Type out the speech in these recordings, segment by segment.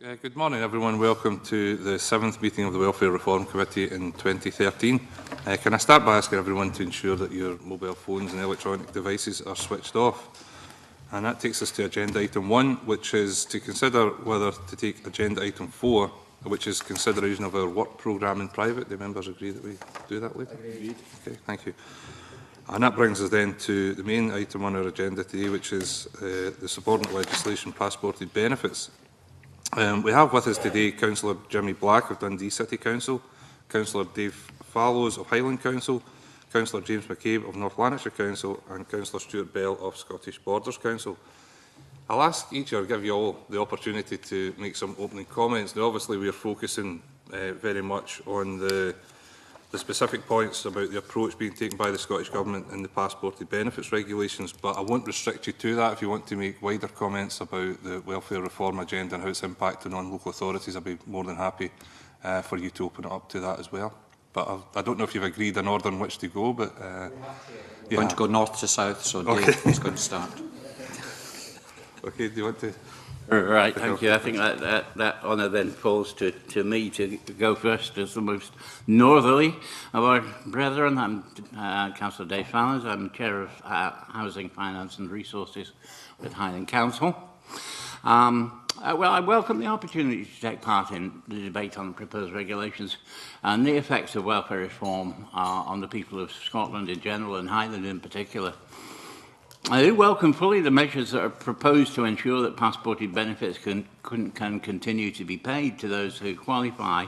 Good morning, everyone. Welcome to the 7th meeting of the Welfare Reform Committee in 2013. Can I start by asking everyone to ensure that your mobile phones and electronic devices are switched off? And that takes us to agenda item 1, which is to consider whether to take agenda item 4, which is consideration of our work programme in private. Do members agree that we do that later? Agreed. Okay, thank you. And that brings us then to the main item on our agenda today, which is the subordinate legislation, passported benefits. We have with us today Councillor Jimmy Black of Dundee City Council, Councillor Dave Fallows of Highland Council, Councillor James McCabe of North Lanarkshire Council and Councillor Stuart Bell of Scottish Borders Council. I'll ask each or give you all the opportunity to make some opening comments. Now, obviously, we are focusing very much on the specific points about the approach being taken by the Scottish Government in the passported benefits regulations, but I won't restrict you to that. If you want to make wider comments about the welfare reform agenda and how it's impacting on local authorities, I'd be more than happy for you to open it up to that as well. But I don't know if you've agreed an order in which to go, but... We're going to go north to south, so Dave is going to start. Okay, do you want to... Right, thank you. I think that honour then falls to me to go first as the most northerly of our brethren. I'm Councillor Dave Fallows. I'm Chair of Housing, Finance and Resources with Highland Council. Well, I welcome the opportunity to take part in the debate on the proposed regulations and the effects of welfare reform on the people of Scotland in general and Highland in particular. I do welcome fully the measures that are proposed to ensure that passported benefits can continue to be paid to those who qualify,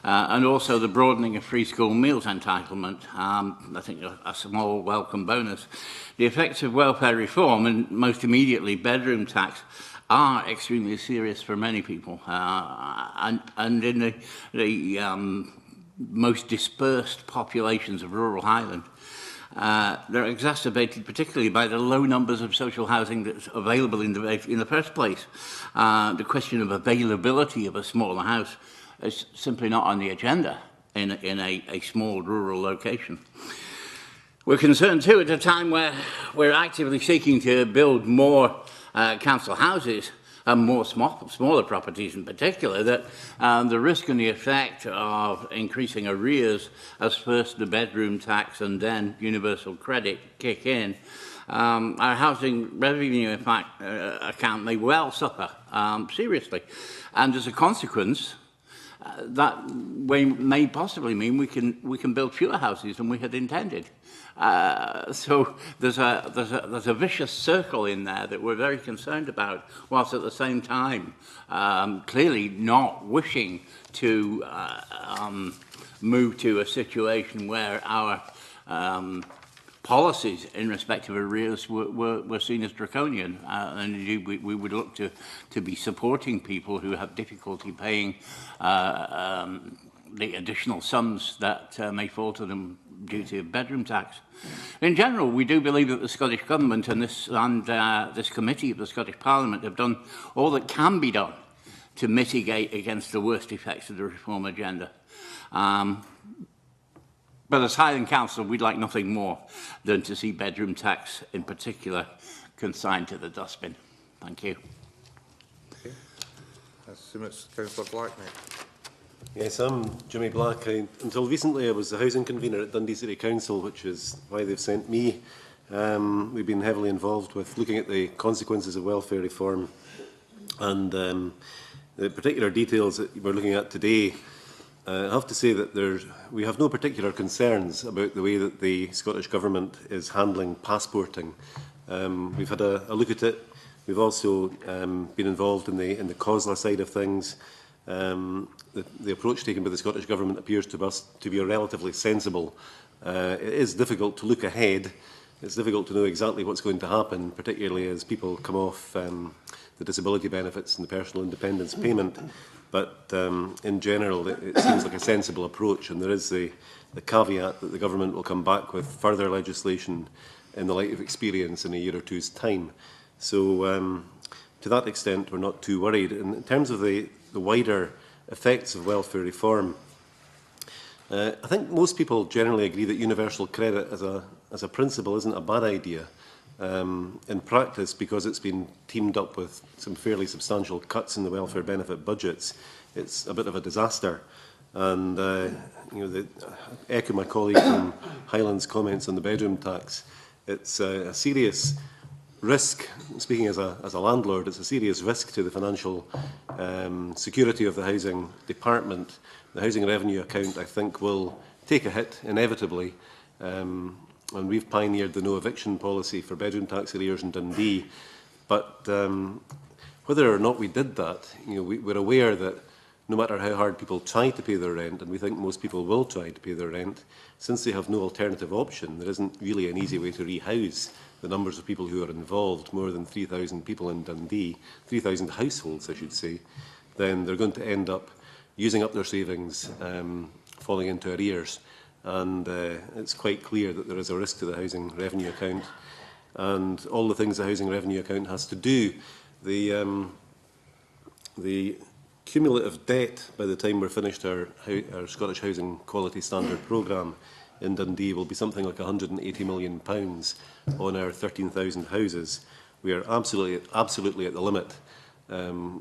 and also the broadening of free school meals entitlement. I think a small welcome bonus. The effects of welfare reform, and most immediately bedroom tax, are extremely serious for many people, and in the most dispersed populations of rural Highland. They're exacerbated particularly by the low numbers of social housing that's available in the first place. The question of availability of a smaller house is simply not on the agenda in a small rural location. We're concerned too at a time where we're actively seeking to build more council houses and more smaller properties in particular, that the risk and the effect of increasing arrears as first the bedroom tax and then universal credit kick in, our housing revenue in fact account may well suffer seriously. And as a consequence, that may possibly mean we can build fewer houses than we had intended. So there's a vicious circle in there that we're very concerned about, whilst at the same time clearly not wishing to move to a situation where our policies in respect of arrears were seen as draconian, and indeed we would look to be supporting people who have difficulty paying the additional sums that may fall to them due to bedroom tax. In general, we do believe that the Scottish Government and this committee of the Scottish Parliament have done all that can be done to mitigate against the worst effects of the reform agenda. But as Highland Council, we'd like nothing more than to see bedroom tax in particular consigned to the dustbin. Thank you. Okay. I assume it's Councillor Black next. Yes, I'm Jimmy Black. Until recently I was the housing convener at Dundee City Council, which is why they've sent me. We've been heavily involved with looking at the consequences of welfare reform, and the particular details that we're looking at today. I have to say that we have no particular concerns about the way that the Scottish Government is handling passporting. We've had a look at it. We've also been involved in the COSLA side of things. The approach taken by the Scottish Government appears to us to be a relatively sensible. It is difficult to look ahead. It's difficult to know exactly what's going to happen, particularly as people come off the disability benefits and the personal independence payment. But in general, it seems like a sensible approach, and there is the caveat that the Government will come back with further legislation in the light of experience in a year or two's time. So to that extent, we're not too worried. In terms of the wider effects of welfare reform, I think most people generally agree that universal credit as a principle isn't a bad idea. In practice, because it's been teamed up with some fairly substantial cuts in the welfare benefit budgets, it's a bit of a disaster. And echo my colleague from Highland's comments on the bedroom tax. It's a serious risk. Speaking as a landlord, it's a serious risk to the financial security of the housing department. The housing revenue account, I think, will take a hit inevitably. And we've pioneered the no eviction policy for bedroom tax arrears in Dundee. But whether or not we did that, we're aware that no matter how hard people try to pay their rent, and we think most people will try to pay their rent, since they have no alternative option, there isn't really an easy way to rehouse the numbers of people who are involved, more than 3,000 people in Dundee, 3,000 households, I should say, then they're going to end up using up their savings, falling into arrears. And it's quite clear that there is a risk to the housing revenue account. And all the things the housing revenue account has to do, the cumulative debt by the time we're finished our Scottish Housing Quality Standard programme in Dundee will be something like £180 million on our 13,000 houses. We are absolutely at the limit.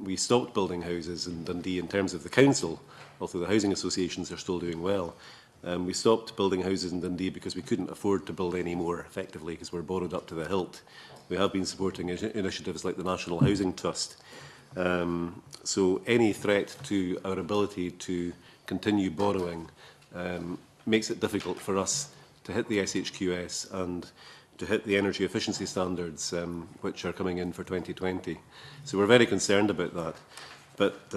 We stopped building houses in Dundee in terms of the council, although the housing associations are still doing well. We stopped building houses in Dundee because we couldn't afford to build any more effectively because we're borrowed up to the hilt. We have been supporting initiatives like the National Housing Trust. So any threat to our ability to continue borrowing makes it difficult for us to hit the SHQS and to hit the energy efficiency standards which are coming in for 2020. So we're very concerned about that. But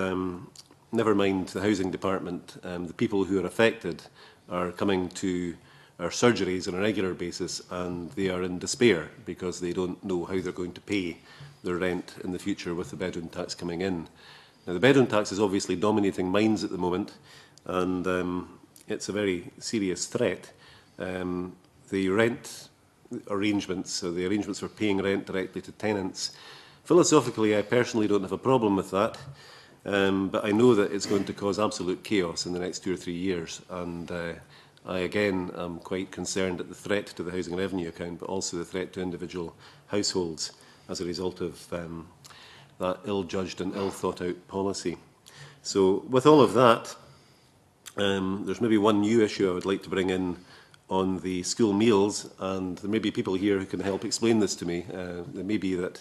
never mind the housing department, the people who are affected are coming to our surgeries on a regular basis and they are in despair because they don't know how they're going to pay their rent in the future with the bedroom tax coming in. Now, the bedroom tax is obviously dominating minds at the moment, and it's a very serious threat. The rent arrangements, so the arrangements for paying rent directly to tenants, philosophically, I personally don't have a problem with that, but I know that it's going to cause absolute chaos in the next 2 or 3 years, and I again am quite concerned at the threat to the housing revenue account, but also the threat to individual households as a result of that ill-judged and ill-thought-out policy. So with all of that, there's maybe one new issue I would like to bring in on the school meals, and there may be people here who can help explain this to me. It may be that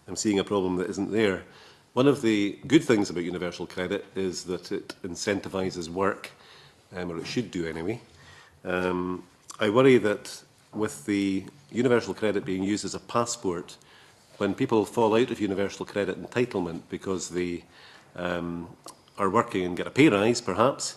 I'm seeing a problem that isn't there. One of the good things about universal credit is that it incentivises work, or it should do anyway. I worry that with the universal credit being used as a passport, when people fall out of universal credit entitlement because they are working and get a pay rise, perhaps,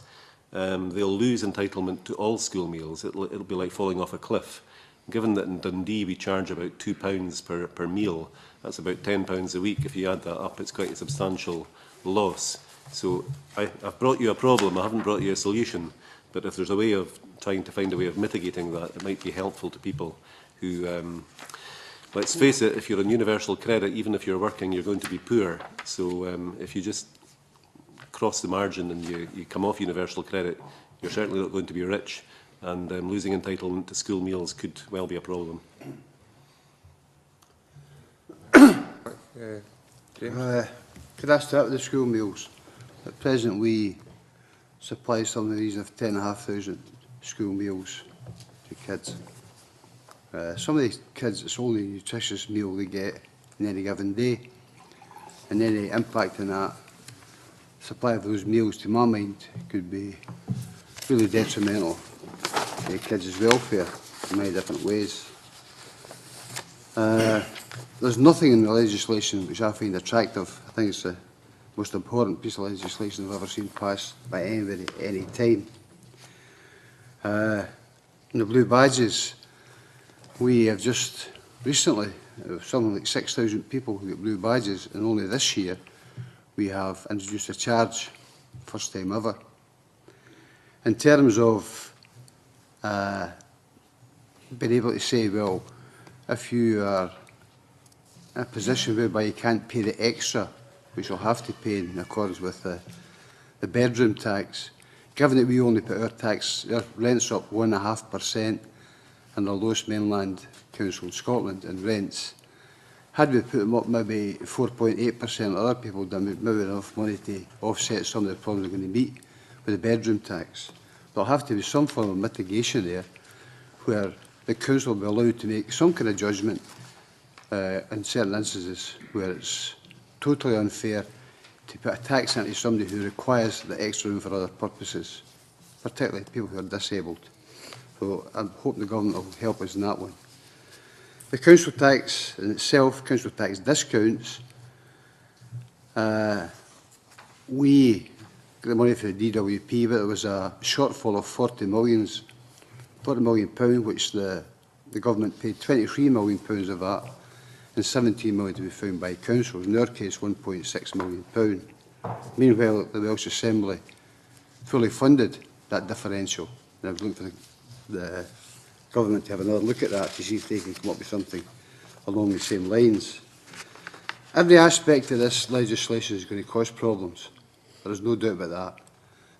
they'll lose entitlement to all school meals. It'll be like falling off a cliff. Given that in Dundee we charge about £2 per meal, that's about £10 a week. If you add that up, it's quite a substantial loss. So I've brought you a problem, I haven't brought you a solution, but if there's a way of trying to find a way of mitigating that, it might be helpful to people who, let's face it, if you're on universal credit, even if you're working, you're going to be poor. So if you just cross the margin and you come off universal credit, you're certainly not going to be rich, and losing entitlement to school meals could well be a problem. Could I start with the school meals? At present, we supply something in the region of 10,500 school meals to kids. Some of these kids, it's only a nutritious meal they get in any given day, and any impact on that supply of those meals, to my mind, could be really detrimental to kids' welfare in many different ways. There's nothing in the legislation which I find attractive. I think it's the most important piece of legislation I've ever seen passed by anybody at any time. In the blue badges, we have just recently, something like 6,000 people who get blue badges, and only this year we have introduced a charge, first time ever. In terms of being able to say, well, if you are in a position whereby you can't pay the extra, which you'll have to pay in accordance with the bedroom tax, given that we only put our rents up 1.5%, and the lowest mainland council in Scotland in rents. Had we put them up maybe 4.8% other people, then we'd maybe have enough money to offset some of the problems we're going to meet with the bedroom tax. There'll have to be some form of mitigation there, where the council will be allowed to make some kind of judgment in certain instances where it's totally unfair to put a tax into somebody who requires the extra room for other purposes, particularly people who are disabled. So I'm hoping the government will help us in that one. The council tax in itself, council tax discounts, we got the money for the DWP, but there was a shortfall of £40 million, which the government paid £23 million of that, and £17 million to be found by councils, in our case £1.6 million. Meanwhile, the Welsh Assembly fully funded that differential, and I've looked for the government to have another look at that to see if they can come up with something along the same lines. Every aspect of this legislation is going to cause problems. There is no doubt about that.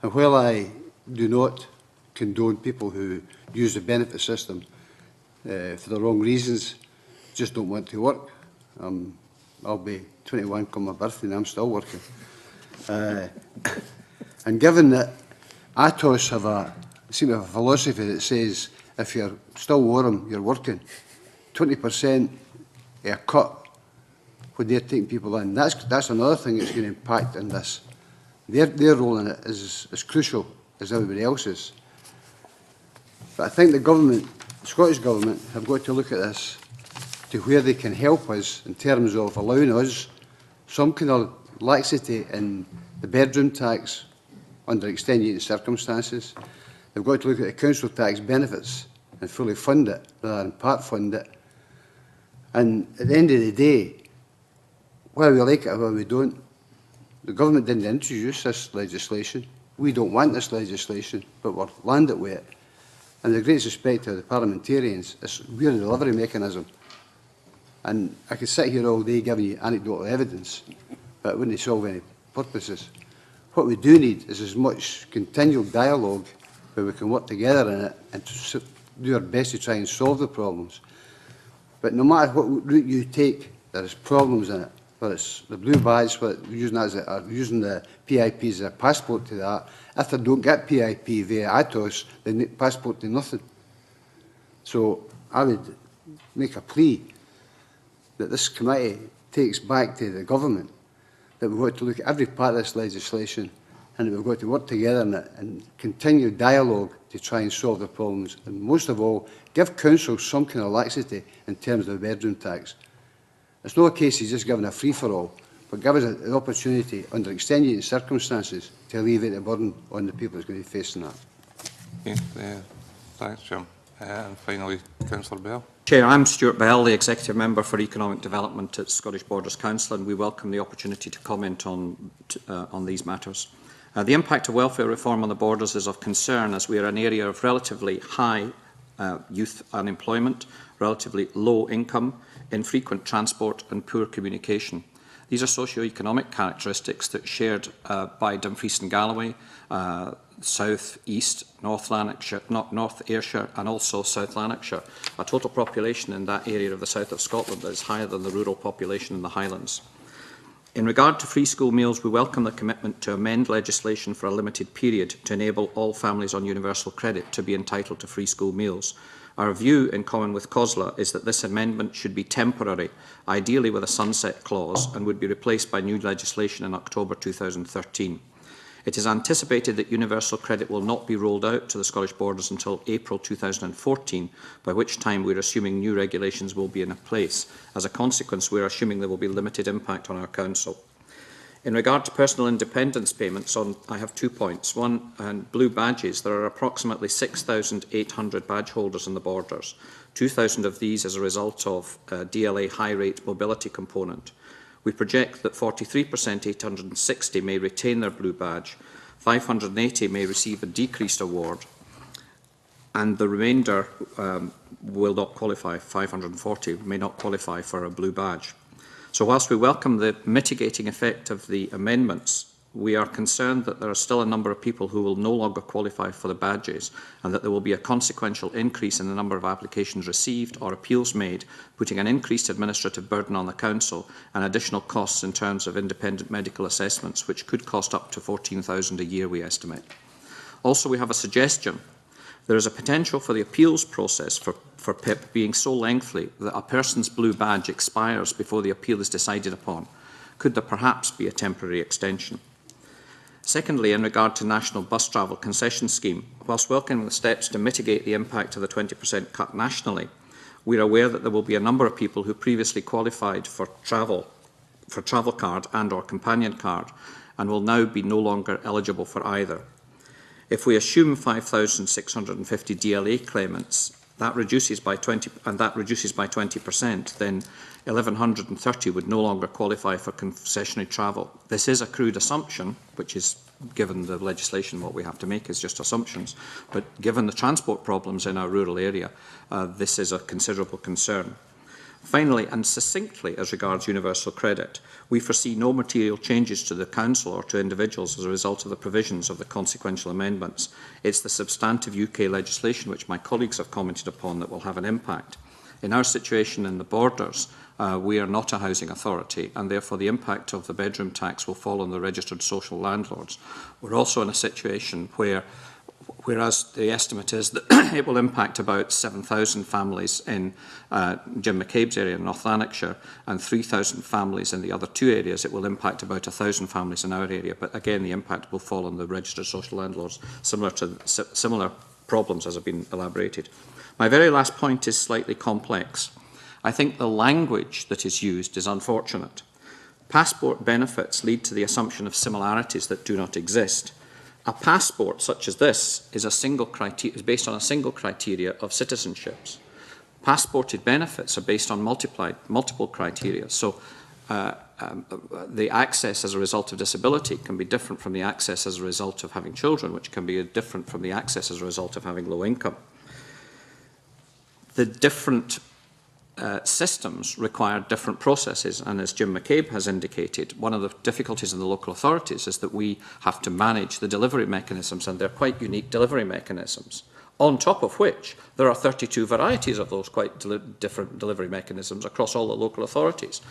And while I do not condone people who use the benefit system for the wrong reasons, just don't want to work. I'll be 21 come my birthday and I'm still working. And given that ATOS seem to have a philosophy that says if you're still warm, you're working, 20% a cut when they're taking people in. That's another thing that's going to impact on this. Their role in it is as crucial as everybody else's. But I think the government, the Scottish Government, have got to look at this to where they can help us in terms of allowing us some kind of laxity in the bedroom tax under extenuating circumstances. They've got to look at the council tax benefits and fully fund it rather than part fund it. And at the end of the day, whether we like it or whether we don't, the government didn't introduce this legislation. We don't want this legislation, but we're landed with it. And the greatest respect to the parliamentarians, we're the delivery mechanism. And I could sit here all day giving you anecdotal evidence, but it wouldn't solve any purposes. What we do need is as much continual dialogue where we can work together in it and to do our best to try and solve the problems. But no matter what route you take, there is problems in it. Whether it's the blue badge, whether using the PIP as a passport to that. If they don't get PIP via ATOS, they need passport to nothing. So I would make a plea that this committee takes back to the government that we've got to look at every part of this legislation and that we've got to work together in it and continue dialogue to try and solve the problems. And most of all, give councils some kind of laxity in terms of the bedroom tax. It's not a case of just giving a free-for-all, but give us an opportunity under extenuating circumstances to alleviate the burden on the people that's going to be facing that. Okay, thanks, Jim. And finally, Councillor Bell. Chair, I'm Stuart Bell, the Executive Member for Economic Development at Scottish Borders Council, and we welcome the opportunity to comment on these matters. The impact of welfare reform on the borders is of concern as we are an area of relatively high youth unemployment, relatively low income, infrequent transport and poor communication. These are socio-economic characteristics that are shared by Dumfries and Galloway, South, East, North Lanarkshire, North Ayrshire and also South Lanarkshire, a total population in that area of the south of Scotland that is higher than the rural population in the Highlands. In regard to free school meals, we welcome the commitment to amend legislation for a limited period to enable all families on universal credit to be entitled to free school meals. Our view, in common with COSLA, is that this amendment should be temporary, ideally with a sunset clause, and would be replaced by new legislation in October 2013. It is anticipated that universal credit will not be rolled out to the Scottish Borders until April 2014, by which time we are assuming new regulations will be in place. As a consequence, we are assuming there will be limited impact on our council. In regard to personal independence payments, I have 2 points. One, on blue badges, there are approximately 6,800 badge holders in the Borders. 2,000 of these as a result of DLA high rate mobility component. We project that 43%, 860, may retain their blue badge, 580 may receive a decreased award, and the remainder will not qualify, 540 may not qualify for a blue badge. So whilst we welcome the mitigating effect of the amendments we are concerned that there are still a number of people who will no longer qualify for the badges and that there will be a consequential increase in the number of applications received or appeals made, putting an increased administrative burden on the Council and additional costs in terms of independent medical assessments, which could cost up to £14,000 a year, we estimate. Also, we have a suggestion. There is a potential for the appeals process for PIP being so lengthy that a person's blue badge expires before the appeal is decided upon. Could there perhaps be a temporary extension? Secondly, in regard to National Bus Travel Concession Scheme, whilst welcoming the steps to mitigate the impact of the 20% cut nationally, we are aware that there will be a number of people who previously qualified for travel card and or companion card and will now be no longer eligible for either. If we assume 5,650 DLA claimants, that reduces by 20%, then 1,130 would no longer qualify for concessionary travel. This is a crude assumption, which is, given the legislation, what we have to make is just assumptions. But given the transport problems in our rural area, this is a considerable concern. Finally, and succinctly as regards universal credit, we foresee no material changes to the Council or to individuals as a result of the provisions of the consequential amendments. It's the substantive UK legislation, which my colleagues have commented upon, that will have an impact. In our situation in the borders, we are not a housing authority, and therefore the impact of the bedroom tax will fall on the registered social landlords. We're also in a situation whereas the estimate is that it will impact about 7,000 families in Jim McCabe's area in North Lanarkshire and 3,000 families in the other two areas. It will impact about 1,000 families in our area, but again the impact will fall on the registered social landlords, similar problems as have been elaborated. My very last point is slightly complex. I think the language that is used is unfortunate. Passport benefits lead to the assumption of similarities that do not exist. A passport such as this is based on a single criteria of citizenships. Passported benefits are based on multiple criteria. So the access as a result of disability can be different from the access as a result of having children, which can be different from the access as a result of having low income. The different systems require different processes, and as Jim McCabe has indicated, one of the difficulties in the local authorities is that we have to manage the delivery mechanisms, and they're quite unique delivery mechanisms, on top of which there are 32 varieties of those quite different delivery mechanisms across all the local authorities.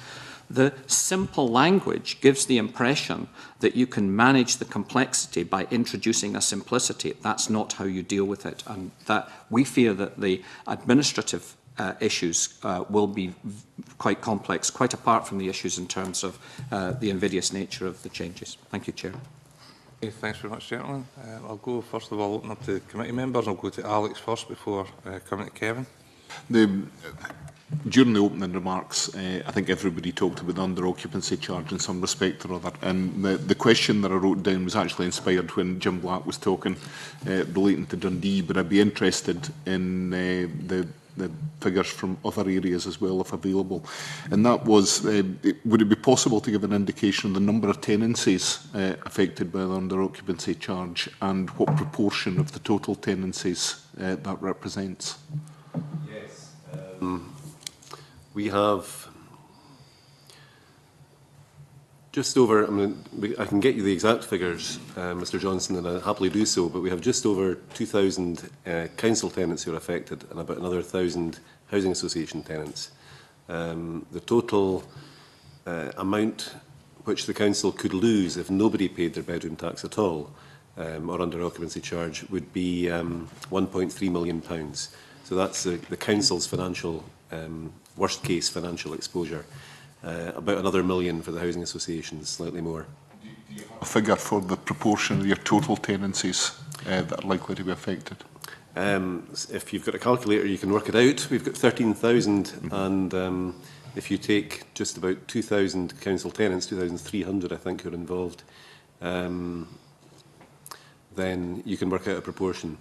The simple language gives the impression that you can manage the complexity by introducing a simplicity. That's not how you deal with it, and that we fear that the administrative issues will be quite complex, quite apart from the issues in terms of the invidious nature of the changes. Thank you, Chair. Okay, thanks very much, gentlemen. I'll go first of all open up to committee members. I'll go to Alex first before coming to Kevin. During the opening remarks, I think everybody talked about the under-occupancy charge in some respect or other. And the question that I wrote down was actually inspired when Jim Black was talking relating to Dundee, but I'd be interested in the figures from other areas as well, if available. And that was, would it be possible to give an indication of the number of tenancies affected by the under-occupancy charge and what proportion of the total tenancies that represents? Yes. We have just over, I can get you the exact figures, Mr Johnson, and I'll happily do so, but we have just over 2,000 council tenants who are affected and about another 1,000 housing association tenants. The total amount which the council could lose if nobody paid their bedroom tax at all, or under occupancy charge, would be £1.3 million. So that's the council's financial, worst case financial exposure. About another £1 million for the housing associations, slightly more. Do you have a figure for the proportion of your total tenancies that are likely to be affected? If you've got a calculator, you can work it out. We've got 13,000, and if you take just about 2,000 council tenants, 2,300 I think who are involved, then you can work out a proportion.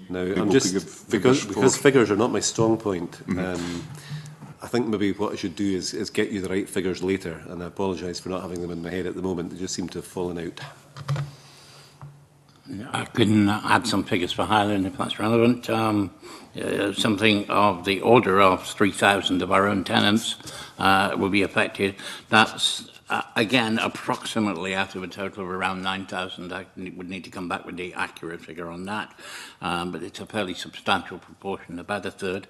Now, I'm just, because figures are not my strong point, I think maybe what I should do is get you the right figures later, and I apologise for not having them in my head at the moment. They just seem to have fallen out. I can add some figures for Highland if that's relevant. Something of the order of 3,000 of our own tenants will be affected. That's again, approximately out of a total of around 9,000. I would need to come back with the accurate figure on that, but it's a fairly substantial proportion, about a third.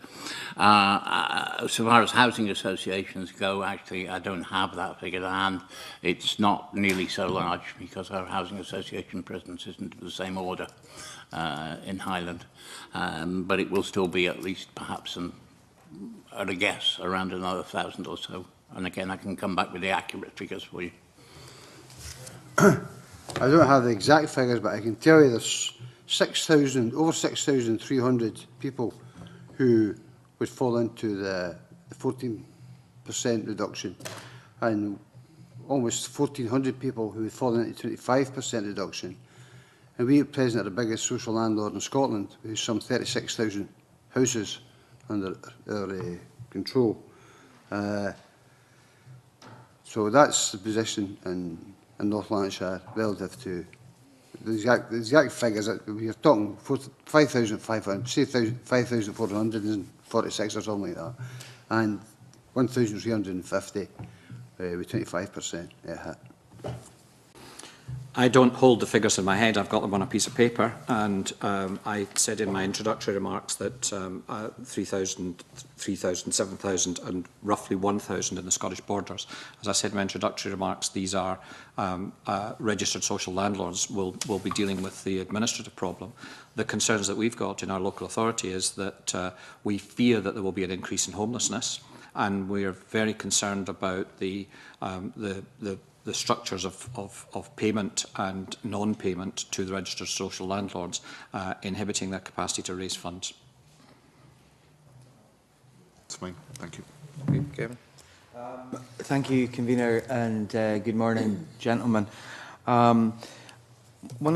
So far as housing associations go, actually, I don't have that figure to hand. It's not nearly so large because our housing association presence isn't of the same order in Highland, but it will still be at least perhaps at a guess around another 1,000 or so. And again, I can come back with the accurate figures for you. I don't have the exact figures, but I can tell you there's over 6,300 people who would fall into the 14% reduction, and almost 1,400 people who would fall into 25% reduction. And we at present are the biggest social landlord in Scotland, with some 36,000 houses under our control. So that's the position in North Lanarkshire relative to the exact figures. We are talking 5,500, say 5,446 or something like that, and 1,350 with 25% hit. I don't hold the figures in my head. I've got them on a piece of paper, and I said in my introductory remarks that 3,000, 7,000 and roughly 1,000 in the Scottish Borders. As I said in my introductory remarks, these are registered social landlords will be dealing with the administrative problem. The concerns that we've got in our local authority is that we fear that there will be an increase in homelessness, and we're very concerned about the structures of payment and non-payment to the registered social landlords, inhibiting their capacity to raise funds. That's fine. Thank you. Okay, Kevin. Thank you, Convener, and good morning, gentlemen. One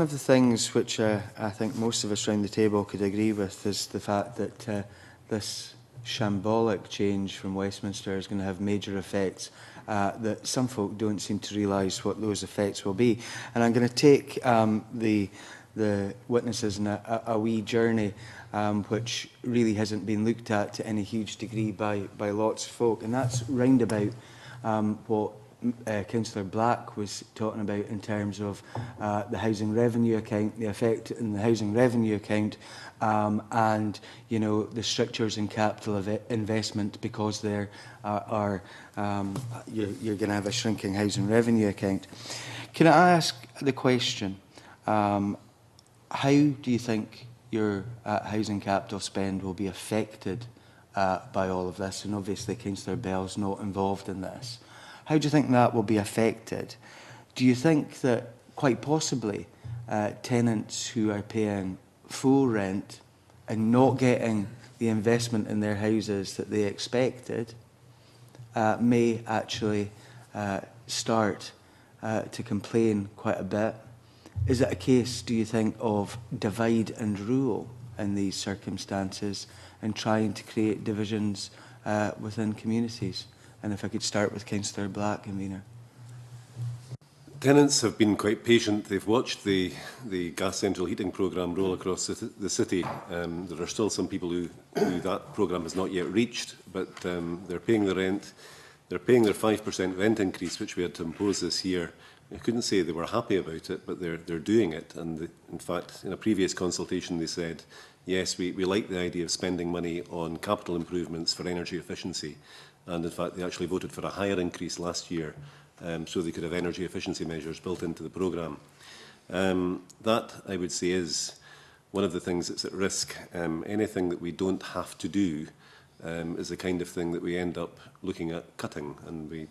of the things which I think most of us around the table could agree with is the fact that this shambolic change from Westminster is going to have major effects that some folk don't seem to realise what those effects will be. And I'm going to take the witnesses on a wee journey which really hasn't been looked at to any huge degree by lots of folk, and that's round about what Councillor Black was talking about in terms of the housing revenue account, the effect in the housing revenue account, and the strictures in capital investment, because there you're going to have a shrinking housing revenue account. Can I ask the question, how do you think your housing capital spend will be affected by all of this? And obviously Councillor Bell's not involved in this. How do you think that will be affected? Do you think that quite possibly tenants who are paying full rent and not getting the investment in their houses that they expected may actually start to complain quite a bit? Is it a case, do you think, of divide and rule in these circumstances and trying to create divisions within communities? And if I could start with Councillor Black, Convener. Tenants have been quite patient. They've watched the gas central heating programme roll across the city. There are still some people who that programme has not yet reached, but they're paying the rent. They're paying their 5% rent increase, which we had to impose this year. I couldn't say they were happy about it, but they're doing it. And in fact, in a previous consultation, they said, yes, we like the idea of spending money on capital improvements for energy efficiency. And in fact, they actually voted for a higher increase last year, so they could have energy efficiency measures built into the programme. That, I would say, is one of the things that's at risk. Anything that we don't have to do is the kind of thing that we end up looking at cutting. And we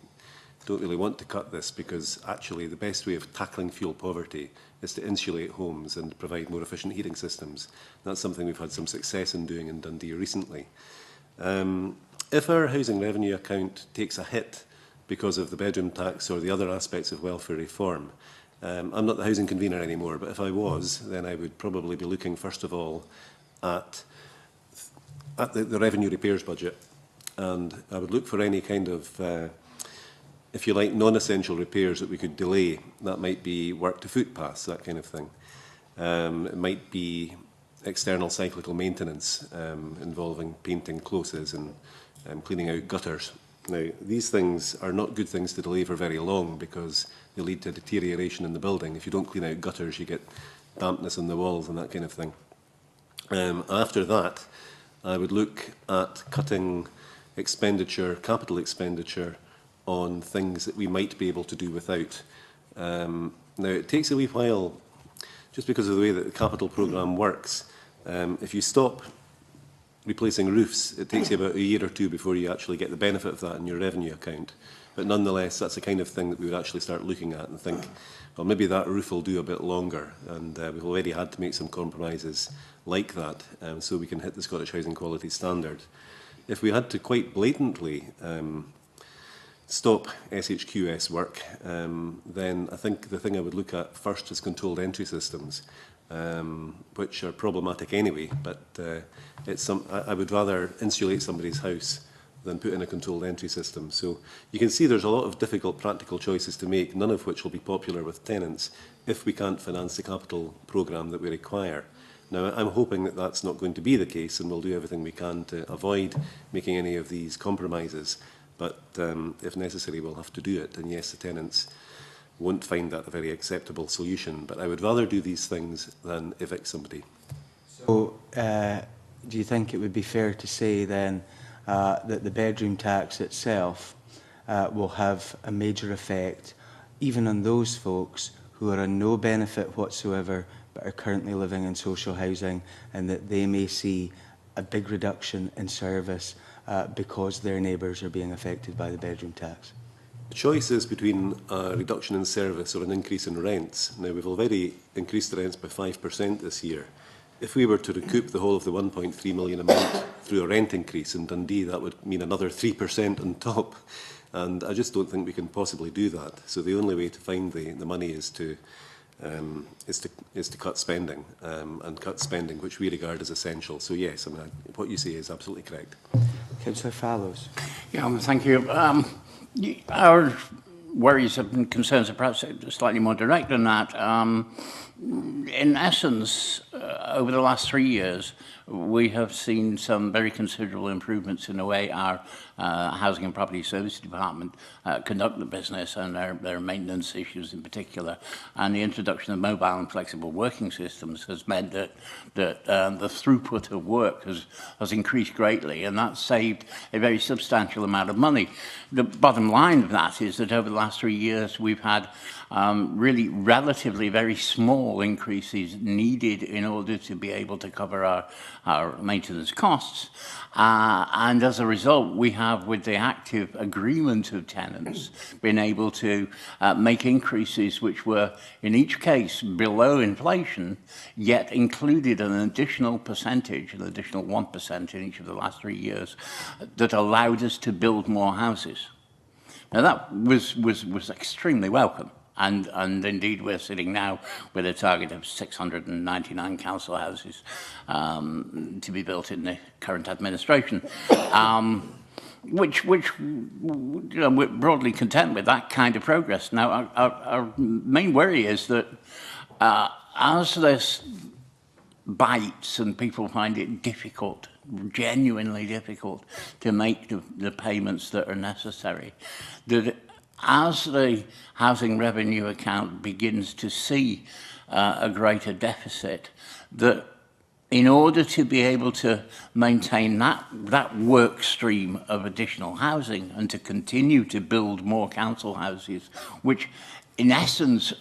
don't really want to cut this, because actually the best way of tackling fuel poverty is to insulate homes and provide more efficient heating systems. That's something we've had some success in doing in Dundee recently. If our housing revenue account takes a hit because of the bedroom tax or the other aspects of welfare reform, I'm not the housing convener anymore, but if I was, then I would probably be looking first of all at the revenue repairs budget, and I would look for any kind of, if you like, non-essential repairs that we could delay. That might be work to footpaths, that kind of thing. It might be external cyclical maintenance involving painting closes and cleaning out gutters. Now, these things are not good things to delay for very long because they lead to deterioration in the building. If you don't clean out gutters, you get dampness in the walls and that kind of thing. After that, I would look at cutting expenditure, capital expenditure, on things that we might be able to do without. Now, it takes a wee while, just because of the way that the capital programme works. If you stop replacing roofs, it takes you about a year or two before you actually get the benefit of that in your revenue account. But nonetheless, that's the kind of thing that we would actually start looking at and think, well, maybe that roof will do a bit longer. And we've already had to make some compromises like that, so we can hit the Scottish Housing Quality Standard. If we had to quite blatantly stop SHQS work, then I think the thing I would look at first is controlled entry systems, which are problematic anyway, but I would rather insulate somebody's house than put in a controlled entry system. So you can see there's a lot of difficult practical choices to make, none of which will be popular with tenants if we can't finance the capital programme that we require. Now, I'm hoping that that's not going to be the case, and we'll do everything we can to avoid making any of these compromises. But if necessary, we'll have to do it. And yes, the tenants won't find that a very acceptable solution. But I would rather do these things than evict somebody. So, do you think it would be fair to say then that the bedroom tax itself will have a major effect even on those folks who are on no benefit whatsoever but are currently living in social housing, and that they may see a big reduction in service because their neighbours are being affected by the bedroom tax? The choice is between a reduction in service or an increase in rents. Now, we've already increased the rents by 5% this year. If we were to recoup the whole of the 1.3 million amount through a rent increase in Dundee, that would mean another 3% on top. And I just don't think we can possibly do that. So the only way to find the money is to cut spending, and cut spending which we regard as essential. So yes, I mean, what you say is absolutely correct. Councillor Fallows. Yeah, thank you. Our worries and concerns are perhaps slightly more direct than that. In essence, over the last 3 years, we have seen some very considerable improvements in the way our Housing and Property Services Department conduct the business, and their maintenance issues in particular. And the introduction of mobile and flexible working systems has meant that the throughput of work has increased greatly, and that's saved a very substantial amount of money. The bottom line of that is that over the last 3 years, we've had really relatively very small increases needed in order to be able to cover our maintenance costs. And as a result, we have, with the active agreement of tenants, been able to make increases which were, in each case, below inflation, yet included an additional percentage, an additional 1% in each of the last 3 years, that allowed us to build more houses. Now, that was extremely welcome. And indeed, we're sitting now with a target of 699 council houses to be built in the current administration, which you know, we're broadly content with that kind of progress. Now, our main worry is that as this bites and people find it difficult, genuinely difficult, to make the payments that are necessary, that as the housing revenue account begins to see a greater deficit, that in order to be able to maintain that work stream of additional housing and to continue to build more council houses, which in essence,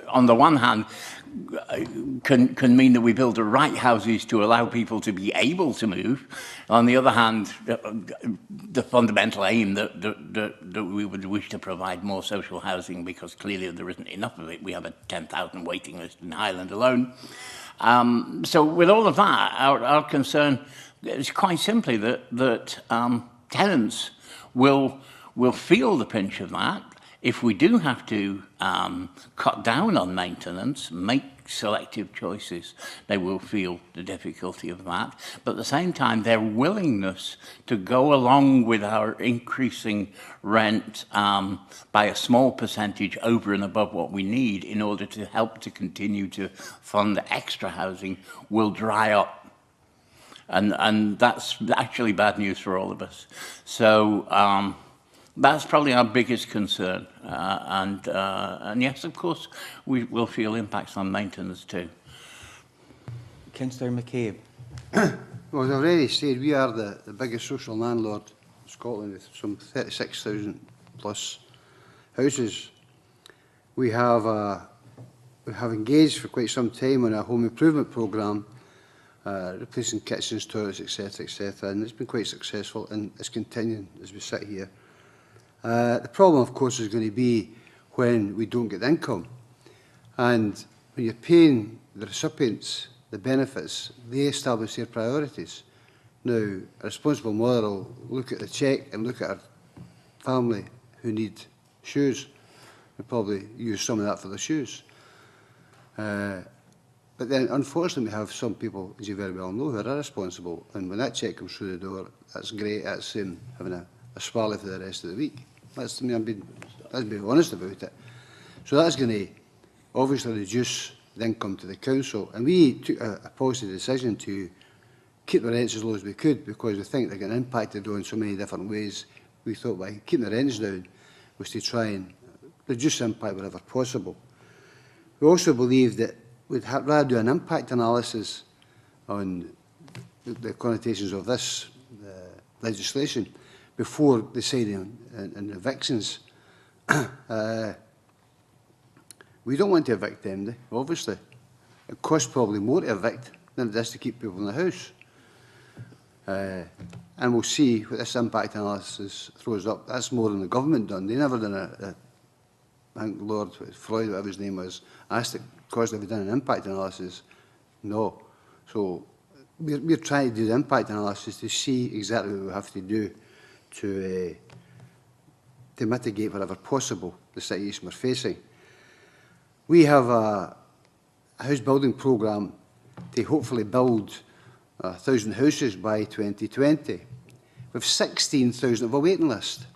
on the one hand, can mean that we build the right houses to allow people to be able to move. On the other hand, the fundamental aim that we would wish to provide more social housing, because clearly there isn't enough of it. We have a 10,000 waiting list in Highland alone. So with all of that, our concern is quite simply that tenants will feel the pinch of that. If we do have to cut down on maintenance, make selective choices, they will feel the difficulty of that. But at the same time, their willingness to go along with our increasing rent by a small percentage over and above what we need in order to help to continue to fund the extra housing will dry up. And that's actually bad news for all of us. So That's probably our biggest concern. And yes, of course, we will feel impacts on maintenance too. Councillor McCabe. Well, as I've already said, we are the biggest social landlord in Scotland with some 36,000 plus houses. We have engaged for quite some time on a home improvement programme, replacing kitchens, toilets, etc., and it's been quite successful, and it's continuing as we sit here. The problem, of course, is going to be when we don't get the income, and when you're paying the recipients the benefits, they establish their priorities. Now, a responsible mother will look at the cheque and look at her family who need shoes, and probably use some of that for the shoes. But then, unfortunately, we have some people, as you very well know, who are irresponsible, and when that cheque comes through the door, that's great, that's having a swallow for the rest of the week. Let's be honest about it. So that's going to obviously reduce the income to the council, and we took a policy decision to keep the rents as low as we could, because we think they're getting impacted on so many different ways. We thought by keeping the rents down was to try and reduce impact wherever possible. We also believe that we'd rather do an impact analysis on the connotations of this legislation before deciding on evictions. We don't want to evict them, obviously. It costs probably more to evict than it does to keep people in the house. And we'll see what this impact analysis throws up. That's more than the government done. They never done I think Lord Floyd, whatever his name was, asked it, because they've done an impact analysis. No. So we're trying to do the impact analysis to see exactly what we have to do to mitigate wherever possible the situation we're facing. We have a house building programme to hopefully build 1,000 houses by 2020. We have 16,000 of a waiting list.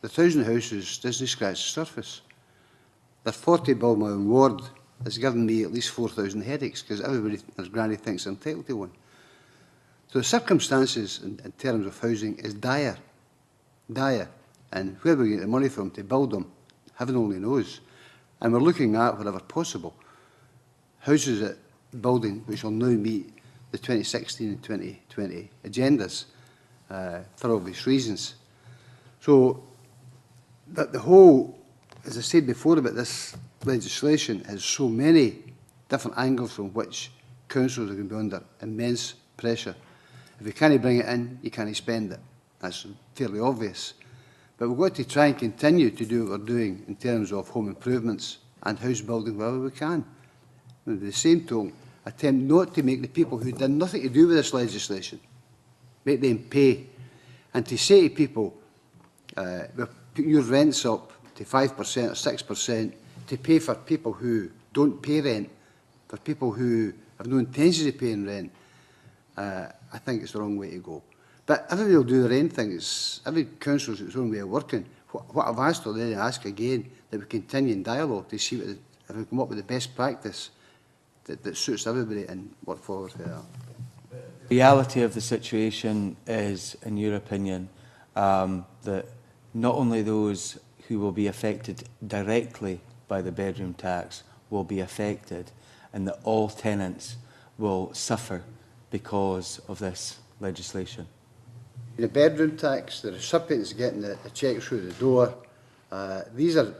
The 1,000 houses doesn't scratch the surface. The 40 Balmain ward has given me at least 4,000 headaches, because everybody, as granny, thinks they're entitled to one. So the circumstances in terms of housing is dire, dire. And where we get the money from to build them, heaven only knows. And we're looking at, wherever possible, houses at building which will now meet the 2016 and 2020 agendas for obvious reasons. So that the whole, as I said before about this legislation, has so many different angles from which councils are going to be under immense pressure. If you can't bring it in, you can't spend it. That's fairly obvious. But we've got to try and continue to do what we're doing in terms of home improvements and house building wherever we can. And at the same time, attempt not to make the people who did nothing to do with this legislation, make them pay. And to say to people, we're putting your rents up to 5% or 6%, to pay for people who don't pay rent, for people who have no intention of paying rent, I think it's the wrong way to go. But everybody will do their own things. Every council has its own way of working. What I've asked already, I ask again, that we continue in dialogue to see if we come up with the best practice that suits everybody and work forward for that. The reality of the situation is, in your opinion, that not only those who will be affected directly by the bedroom tax will be affected, and that all tenants will suffer because of this legislation. The bedroom tax, the recipients getting the cheque through the door, these are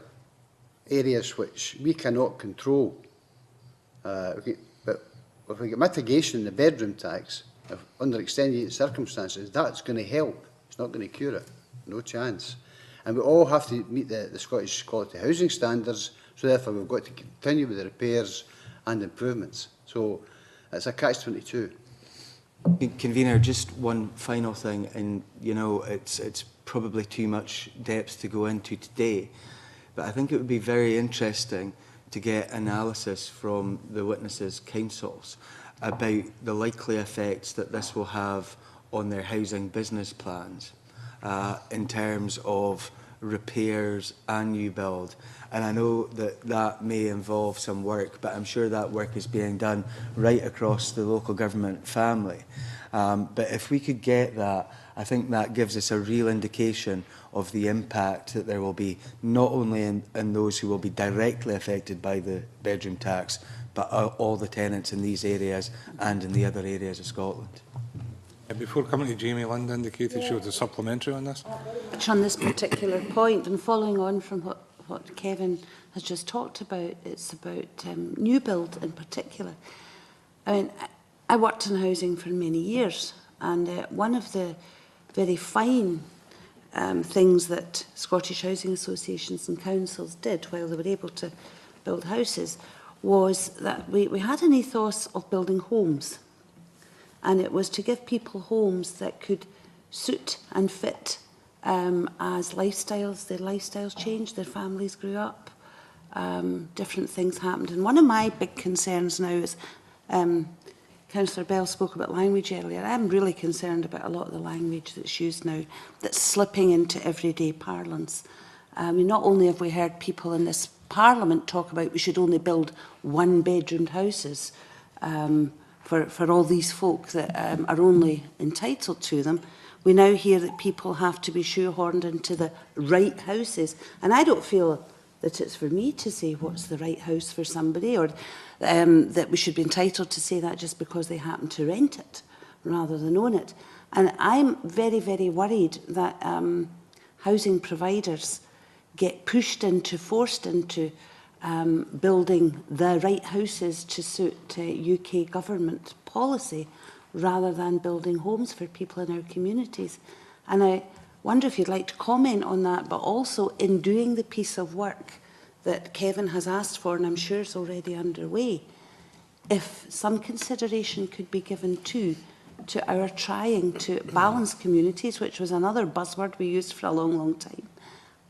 areas which we cannot control. But if we get mitigation in the bedroom tax, under extenuating circumstances, that's going to help. It's not going to cure it, no chance. And we all have to meet the Scottish Quality Housing Standards, so therefore we've got to continue with the repairs and improvements. So it's a catch-22. Convener, just one final thing, and you know it's probably too much depth to go into today, but I think it would be very interesting to get analysis from the witnesses' councils about the likely effects that this will have on their housing business plans in terms of repairs and new build. And I know that that may involve some work, but I'm sure that work is being done right across the local government family. But if we could get that, I think that gives us a real indication of the impact that there will be, not only in those who will be directly affected by the bedroom tax, but all the tenants in these areas and in the other areas of Scotland. Before coming to Jamie, Linda indicated she was a supplementary on this. On this particular point, and following on from what Kevin has just talked about, it's about new build in particular. I mean, I worked in housing for many years, and one of the very fine things that Scottish housing associations and councils did while they were able to build houses was that we had an ethos of building homes, and it was to give people homes that could suit and fit as their lifestyles changed, their families grew up, different things happened. And one of my big concerns now is, Councillor Bell spoke about language earlier. I'm really concerned about a lot of the language that's used now that's slipping into everyday parlance. Not only have we heard people in this Parliament talk about we should only build one-bedroomed houses for all these folk that are only entitled to them, we now hear that people have to be shoehorned into the right houses. And I don't feel that it's for me to say what's the right house for somebody, or that we should be entitled to say that just because they happen to rent it rather than own it. And I'm very, very worried that housing providers get forced into building the right houses to suit UK government policy rather than building homes for people in our communities. And I wonder if you'd like to comment on that, but also in doing the piece of work that Kevin has asked for, and I'm sure is already underway, if some consideration could be given to our trying to balance communities, which was another buzzword we used for a long, long time,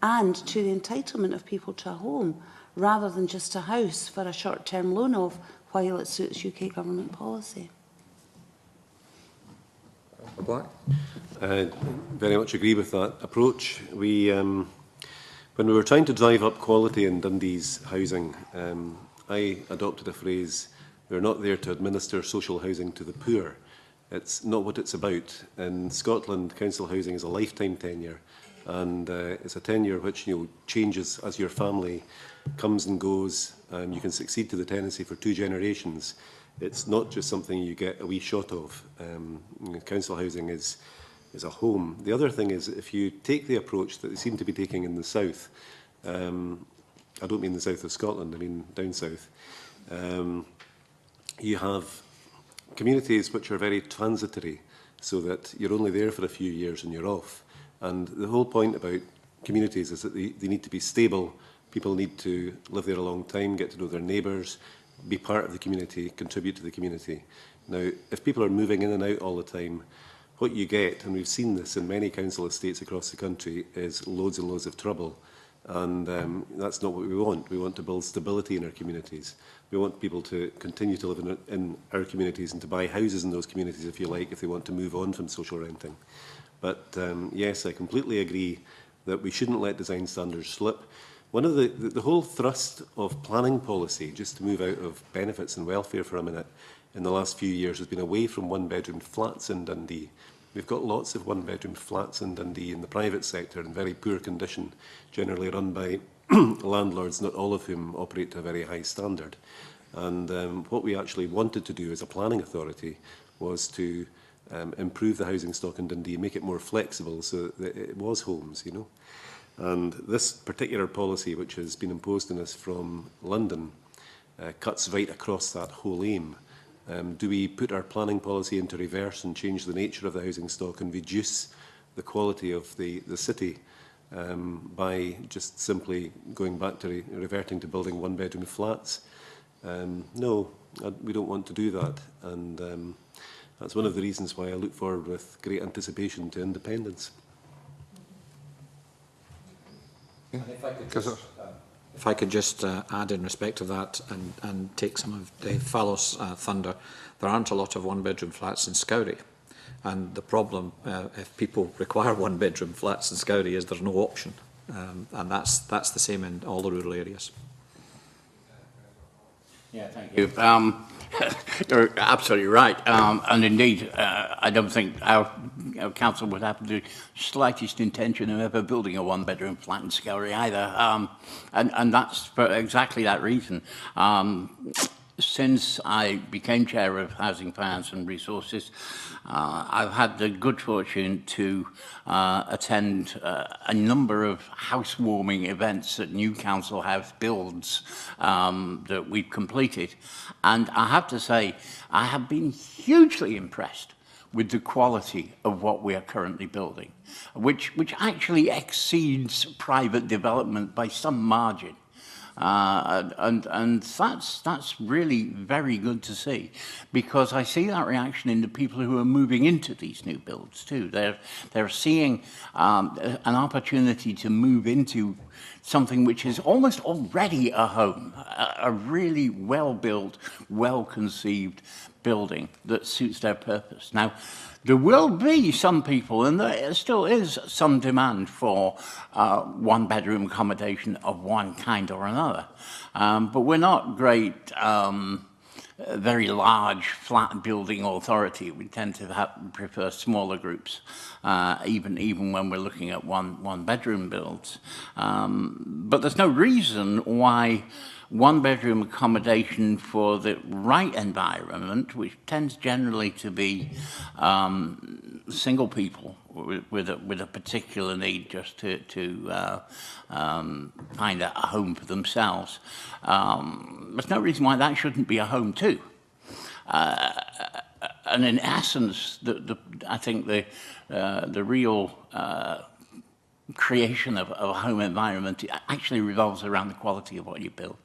and to the entitlement of people to a home, rather than just a house for a short-term loan of while it suits UK government policy. Black? Very much agree with that approach. When we were trying to drive up quality in Dundee's housing, I adopted a phrase, we're not there to administer social housing to the poor. It's not what it's about. In Scotland, council housing is a lifetime tenure, and it's a tenure which changes as your family comes and goes, and you can succeed to the tenancy for 2 generations. It's not just something you get a wee shot of. Council housing is a home. The other thing is, if you take the approach that they seem to be taking in the south, I don't mean the south of Scotland, I mean down south, you have communities which are very transitory, so that you're only there for a few years and you're off. And the whole point about communities is that they need to be stable. People need to live there a long time, get to know their neighbours, be part of the community, contribute to the community. Now, if people are moving in and out all the time, what you get, and we've seen this in many council estates across the country, is loads and loads of trouble. And that's not what we want. We want to build stability in our communities. We want people to continue to live in our communities and to buy houses in those communities, if you like, if they want to move on from social renting. But yes, I completely agree that we shouldn't let design standards slip. One of the whole thrust of planning policy, just to move out of benefits and welfare for a minute, in the last few years has been away from one-bedroom flats in Dundee. We've got lots of one-bedroom flats in Dundee in the private sector in very poor condition, generally run by landlords, not all of whom operate to a very high standard. And what we actually wanted to do as a planning authority was to improve the housing stock in Dundee, make it more flexible so that it was homes, And this particular policy, which has been imposed on us from London, cuts right across that whole aim. Do we put our planning policy into reverse and change the nature of the housing stock and reduce the quality of the city by just simply going back to reverting to building one-bedroom flats? No, we don't want to do that. And that's one of the reasons why I look forward with great anticipation to independence. If I could just add in respect of that and take some of Dave Fallow's thunder, there aren't a lot of one-bedroom flats in Scourie. And the problem, if people require one-bedroom flats in Scourie, is there's no option. And that's the same in all the rural areas. Yeah, thank you. You're absolutely right. And indeed, I don't think our council would have the slightest intention of ever building a one-bedroom flat in Skellery either. And that's for exactly that reason. Since I became chair of Housing, Finance and Resources, I've had the good fortune to attend a number of housewarming events at New Council House builds that we've completed. And I have to say, I have been hugely impressed with the quality of what we are currently building, which actually exceeds private development by some margin. And that's really very good to see, because I see that reaction in the people who are moving into these new builds too. They're seeing an opportunity to move into something which is almost already a home, a really well-built, well-conceived building that suits their purpose. Now, there will be some people, and there still is some demand for one-bedroom accommodation of one kind or another. But we're not great, very large flat building authority. We tend to prefer smaller groups, even when we're looking at one-bedroom builds. But there's no reason why one-bedroom accommodation for the right environment, which tends generally to be single people with a particular need just to find a home for themselves, there's no reason why that shouldn't be a home too. And in essence, I think the real creation of a home environment actually revolves around the quality of what you build,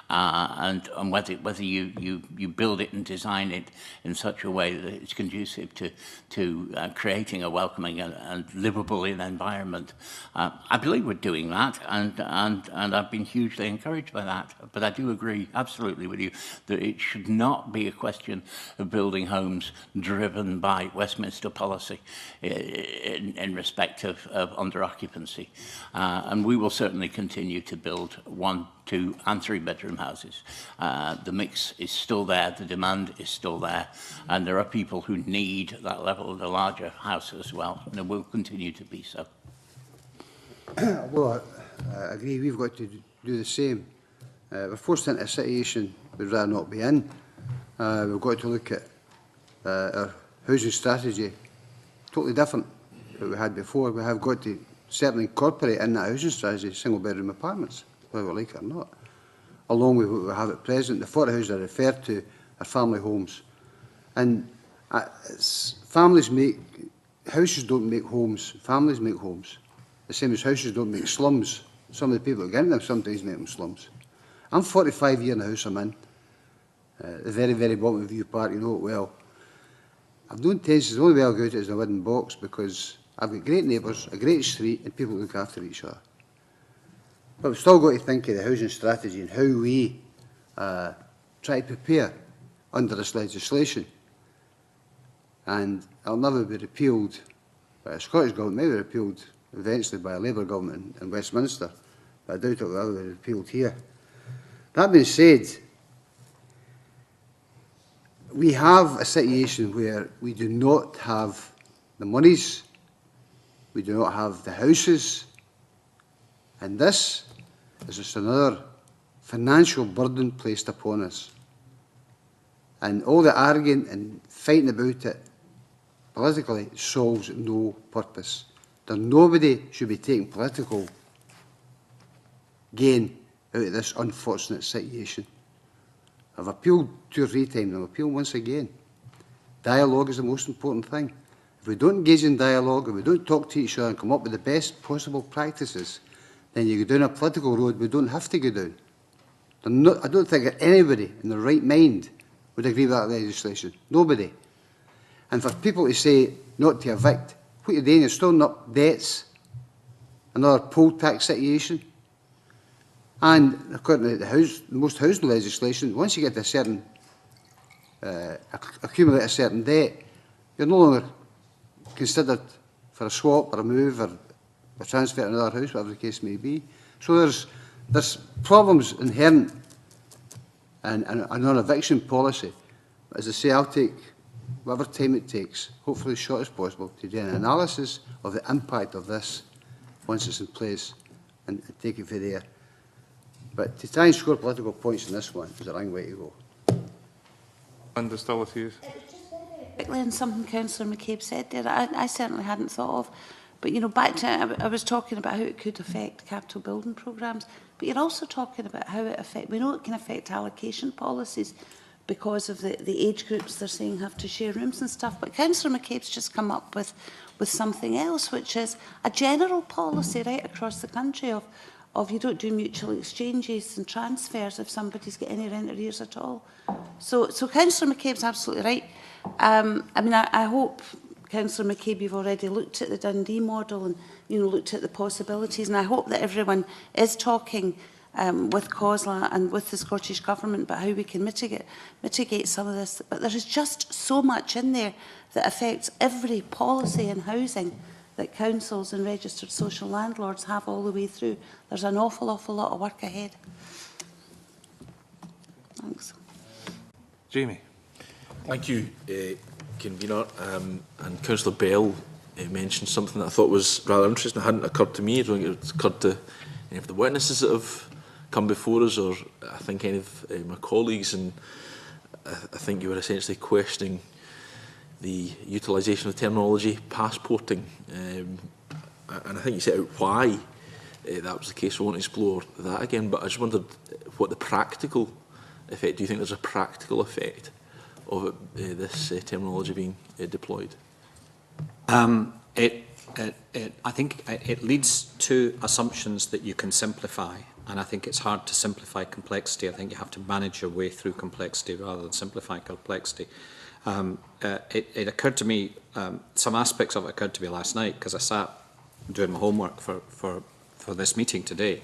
and whether you build it and design it in such a way that it's conducive to creating a welcoming and livable environment. I believe we're doing that, and I've been hugely encouraged by that. But I do agree absolutely with you that it should not be a question of building homes driven by Westminster policy in respect of under occupancy. And we will certainly continue to build 1, 2 and 3 bedroom houses. The mix is still there, the demand is still there, and there are people who need that level of the larger house as well, and it will continue to be so. Well, I agree, we've got to do the same. We're forced into a situation we'd rather not be in. We've got to look at our housing strategy, totally different to what we had before. We have got to certainly incorporate in that housing strategy single bedroom apartments, whether we like it or not, along with what we have at present. The 40 houses I referred to are family homes, and families make houses, don't make homes. Families make homes, the same as houses don't make slums. Some of the people that get in them sometimes make them slums. I'm 45 years in the house I'm in, the very, very bottom of View Park. You know it well. I've no intentions. The only way I'll go out is in a wooden box, because I've got great neighbours, a great street, and people look after each other. But we've still got to think of the housing strategy and how we try to prepare under this legislation. And it'll never be repealed by a Scottish government, maybe repealed eventually by a Labour government in Westminster, but I doubt it will ever be repealed here. That being said, we have a situation where we do not have the monies, we do not have the houses, and this is just another financial burden placed upon us. And all the arguing and fighting about it politically solves no purpose. Nobody should be taking political gain out of this unfortunate situation. I've appealed 2 or 3 times, and I'll appeal once again. Dialogue is the most important thing. If we don't engage in dialogue, if we don't talk to each other and come up with the best possible practices, then you go down a political road we don't have to go down. I don't think that anybody in their right mind would agree with that legislation. Nobody. And for people to say not to evict, what you're doing is storing up debts, another poll tax situation. And according to most housing legislation, once you get to a certain, accumulate a certain debt, you're no longer considered for a swap or a move or a transfer to another house, whatever the case may be. So there's problems inherent in a non-eviction policy. As I say, I'll take whatever time it takes, hopefully as short as possible, to do an analysis of the impact of this once it's in place and take it from there. But to try and score political points in this one is a long way to go. Linda, still with you. Quickly on something Councillor McCabe said there, I certainly hadn't thought of. But, you know, back to, I was talking about how it could affect capital building programmes, but you're also talking about how it affects, we know it can affect allocation policies because of the age groups they're saying have to share rooms and stuff. But Councillor McCabe's just come up with something else, which is a general policy right across the country of you don't do mutual exchanges and transfers if somebody's got any rent arrears at all. So Councillor McCabe's absolutely right. I mean, I hope, Councillor McCabe, you've already looked at the Dundee model and, you know, looked at the possibilities, and I hope that everyone is talking with COSLA and with the Scottish Government about how we can mitigate some of this. But there is just so much in there that affects every policy in housing that councils and registered social landlords have all the way through. There's an awful lot of work ahead. Thanks. Jamie. Thank you, Convener. And Councillor Bell mentioned something that I thought was rather interesting. It hadn't occurred to me. I don't think it's occurred to any of the witnesses that have come before us, or I think any of my colleagues. And I think you were essentially questioning the utilisation of the terminology passporting. And I think you set out why that was the case. I won't explore that again, but I just wondered what the practical effect, do you think there's a practical effect of this terminology being deployed? I think it leads to assumptions that you can simplify, and I think it's hard to simplify complexity. I think you have to manage your way through complexity rather than simplify complexity. It occurred to me, some aspects of it occurred to me last night because I sat doing my homework for this meeting today,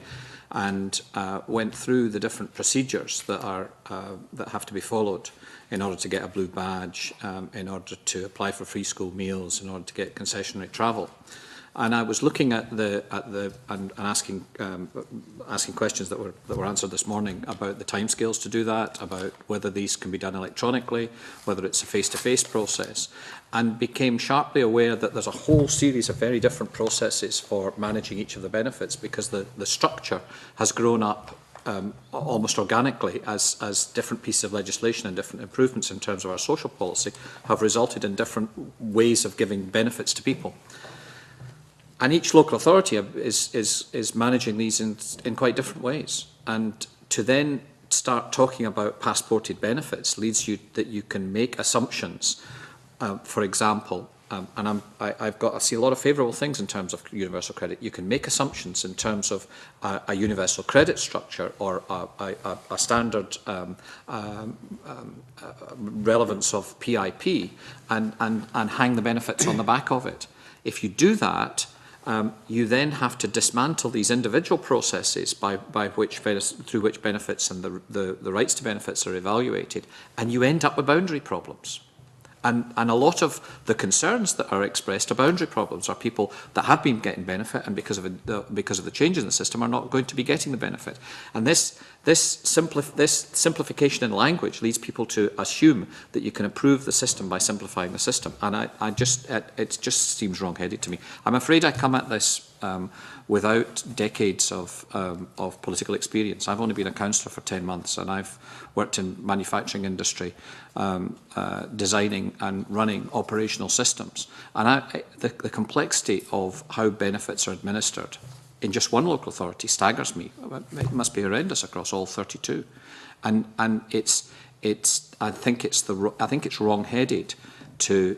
and went through the different procedures that have to be followed in order to get a blue badge, in order to apply for free school meals, in order to get concessionary travel. And I was looking at and asking questions that were answered this morning about the timescales to do that, about whether these can be done electronically, whether it's a face-to-face process, and became sharply aware that there's a whole series of very different processes for managing each of the benefits, because the structure has grown up almost organically as different pieces of legislation and different improvements in terms of our social policy have resulted in different ways of giving benefits to people. And each local authority is managing these in quite different ways. And to then start talking about passported benefits leads you that you can make assumptions. For example, and I see a lot of favourable things in terms of universal credit. You can make assumptions in terms of a universal credit structure or a standard relevance of PIP and hang the benefits on the back of it. If you do that, you then have to dismantle these individual processes through which benefits and the rights to benefits are evaluated, and you end up with boundary problems. And a lot of the concerns that are expressed are boundary problems, are people that have been getting benefit and because of the changes in the system are not going to be getting the benefit. And this simplification in language leads people to assume that you can improve the system by simplifying the system. And it just seems wrong-headed to me. I'm afraid I come at this without decades of political experience. I've only been a councillor for 10 months, and I've worked in manufacturing industry, designing and running operational systems. And the complexity of how benefits are administered in just one local authority staggers me. It must be horrendous across all 32, and I think it's wrong-headed to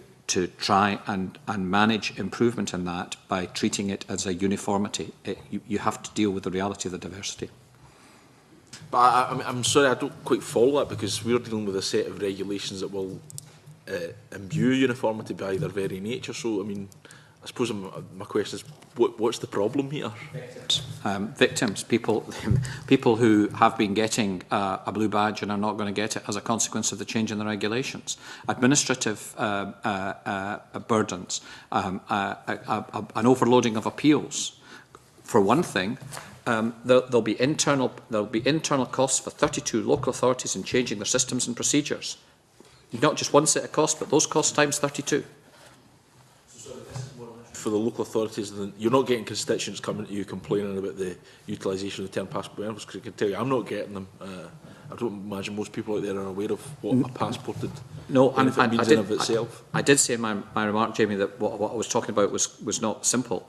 try and manage improvement in that by treating it as a uniformity. You have to deal with the reality of the diversity. But I'm sorry, I don't quite follow that, because we're dealing with a set of regulations that will imbue uniformity by their very nature. So, I mean, I suppose my question is, what's the problem here? Victims, people who have been getting a blue badge and are not going to get it as a consequence of the change in the regulations. Administrative burdens, an overloading of appeals. For one thing, there'll be internal costs for 32 local authorities in changing their systems and procedures. not just one set of costs, but those costs times 32. For the local authorities, then you're not getting constituents coming to you complaining about the utilisation of the term passport benefits, because I can tell you I'm not getting them. I don't imagine most people out there are aware of what a passported benefit means in of itself. I did say in my remark, Jamie, that what I was talking about was not simple.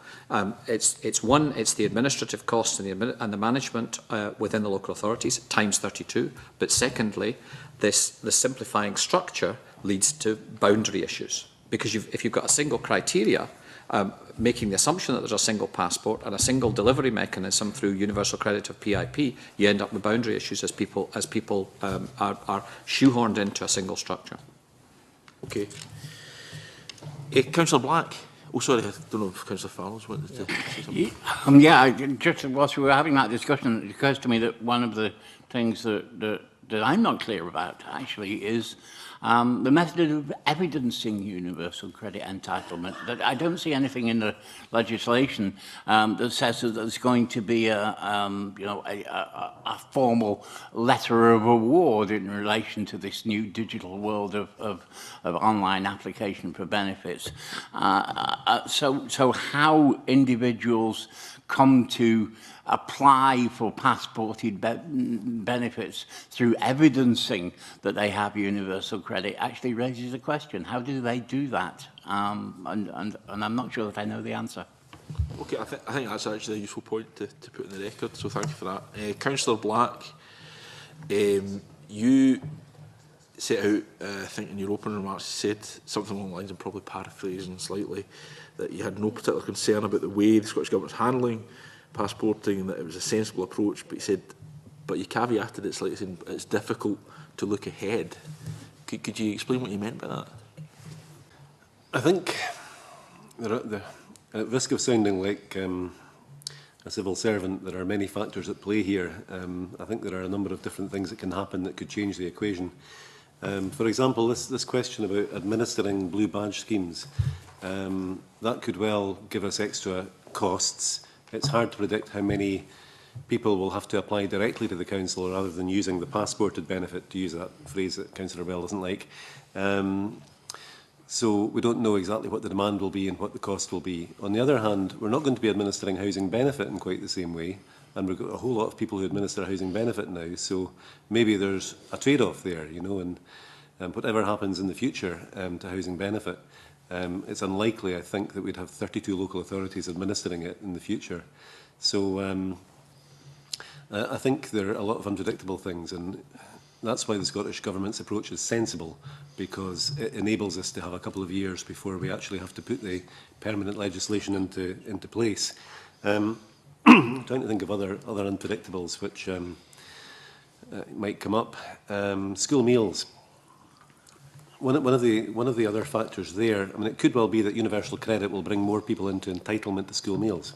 It's the administrative costs and the management within the local authorities times 32. But secondly, the simplifying structure leads to boundary issues, because if you've got a single criteria, making the assumption that there's a single passport and a single delivery mechanism through universal credit of PIP, you end up with boundary issues as people are shoehorned into a single structure. Okay. Councillor Black. Oh, sorry, I don't know if Councillor Fallows wanted to say something. Yeah, just whilst we were having that discussion, it occurs to me that one of the things that I'm not clear about, actually, is the method of evidencing universal credit entitlement. That I don't see anything in the legislation that says that there's going to be a formal letter of award in relation to this new digital world of online application for benefits. So how individuals come to apply for passported benefits through evidencing that they have universal credit actually raises a question. How do they do that? And I'm not sure that I know the answer. Okay, I think that's actually a useful point to put in the record, so thank you for that. Councillor Black, you set out, I think in your opening remarks, you said something along the lines, and probably paraphrasing slightly, that you had no particular concern about the way the Scottish Government was handling passporting and that it was a sensible approach, but you said, but you caveated it slightly, saying it's difficult to look ahead. Could you explain what you meant by that? I think, at risk of sounding like a civil servant, there are many factors at play here. I think there are a number of different things that can happen that could change the equation. For example, this question about administering blue badge schemes, that could well give us extra costs. It's hard to predict how many people will have to apply directly to the council rather than using the passported benefit, to use that phrase that Councillor Bell doesn't like. So we don't know exactly what the demand will be and what the cost will be. On the other hand, we're not going to be administering housing benefit in quite the same way, and we've got a whole lot of people who administer housing benefit now, so maybe there's a trade-off there, you know, and whatever happens in the future to housing benefit, it's unlikely, I think, that we'd have 32 local authorities administering it in the future. So I think there are a lot of unpredictable things, and that's why the Scottish Government's approach is sensible, because it enables us to have a couple of years before we actually have to put the permanent legislation into place. Trying to think of other unpredictables which might come up. School meals. One of the other factors there, I mean, it could well be that universal credit will bring more people into entitlement to school meals,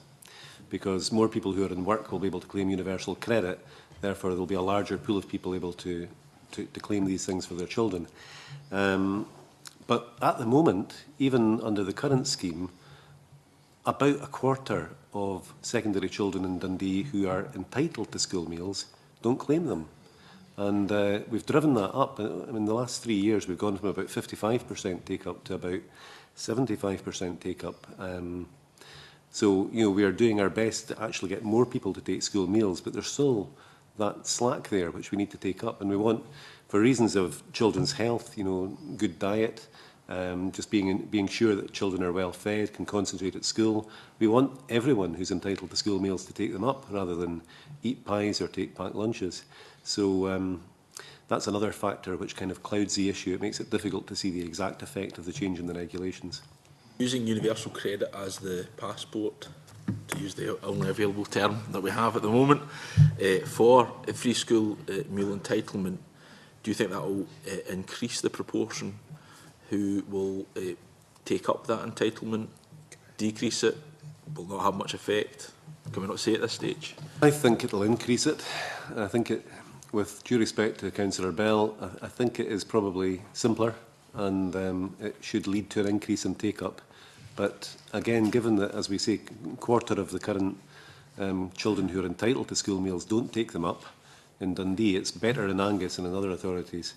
because more people who are in work will be able to claim universal credit. Therefore, there will be a larger pool of people able to claim these things for their children. But at the moment, even under the current scheme, about a quarter of secondary children in Dundee who are entitled to school meals don't claim them. And we've driven that up. I mean, in the last 3 years, we've gone from about 55% take-up to about 75% take-up. So, you know, we are doing our best to actually get more people to take school meals, but there's still that slack there which we need to take up. And we want, for reasons of children's health, you know, good diet, just being sure that children are well fed, can concentrate at school. We want everyone who's entitled to school meals to take them up rather than eat pies or take packed lunches. So that's another factor which kind of clouds the issue. It makes it difficult to see the exact effect of the change in the regulations. Using universal credit as the passport, to use the only available term that we have at the moment, for a free school meal entitlement, do you think that will increase the proportion who will take up that entitlement, decrease it, will not have much effect? Can we not say at this stage? I think it will increase it. I think it, with due respect to Councillor Bell, I think it is probably simpler, and it should lead to an increase in take-up. But again, given that, as we say, a quarter of the current children who are entitled to school meals don't take them up in Dundee, it's better in Angus and in other authorities.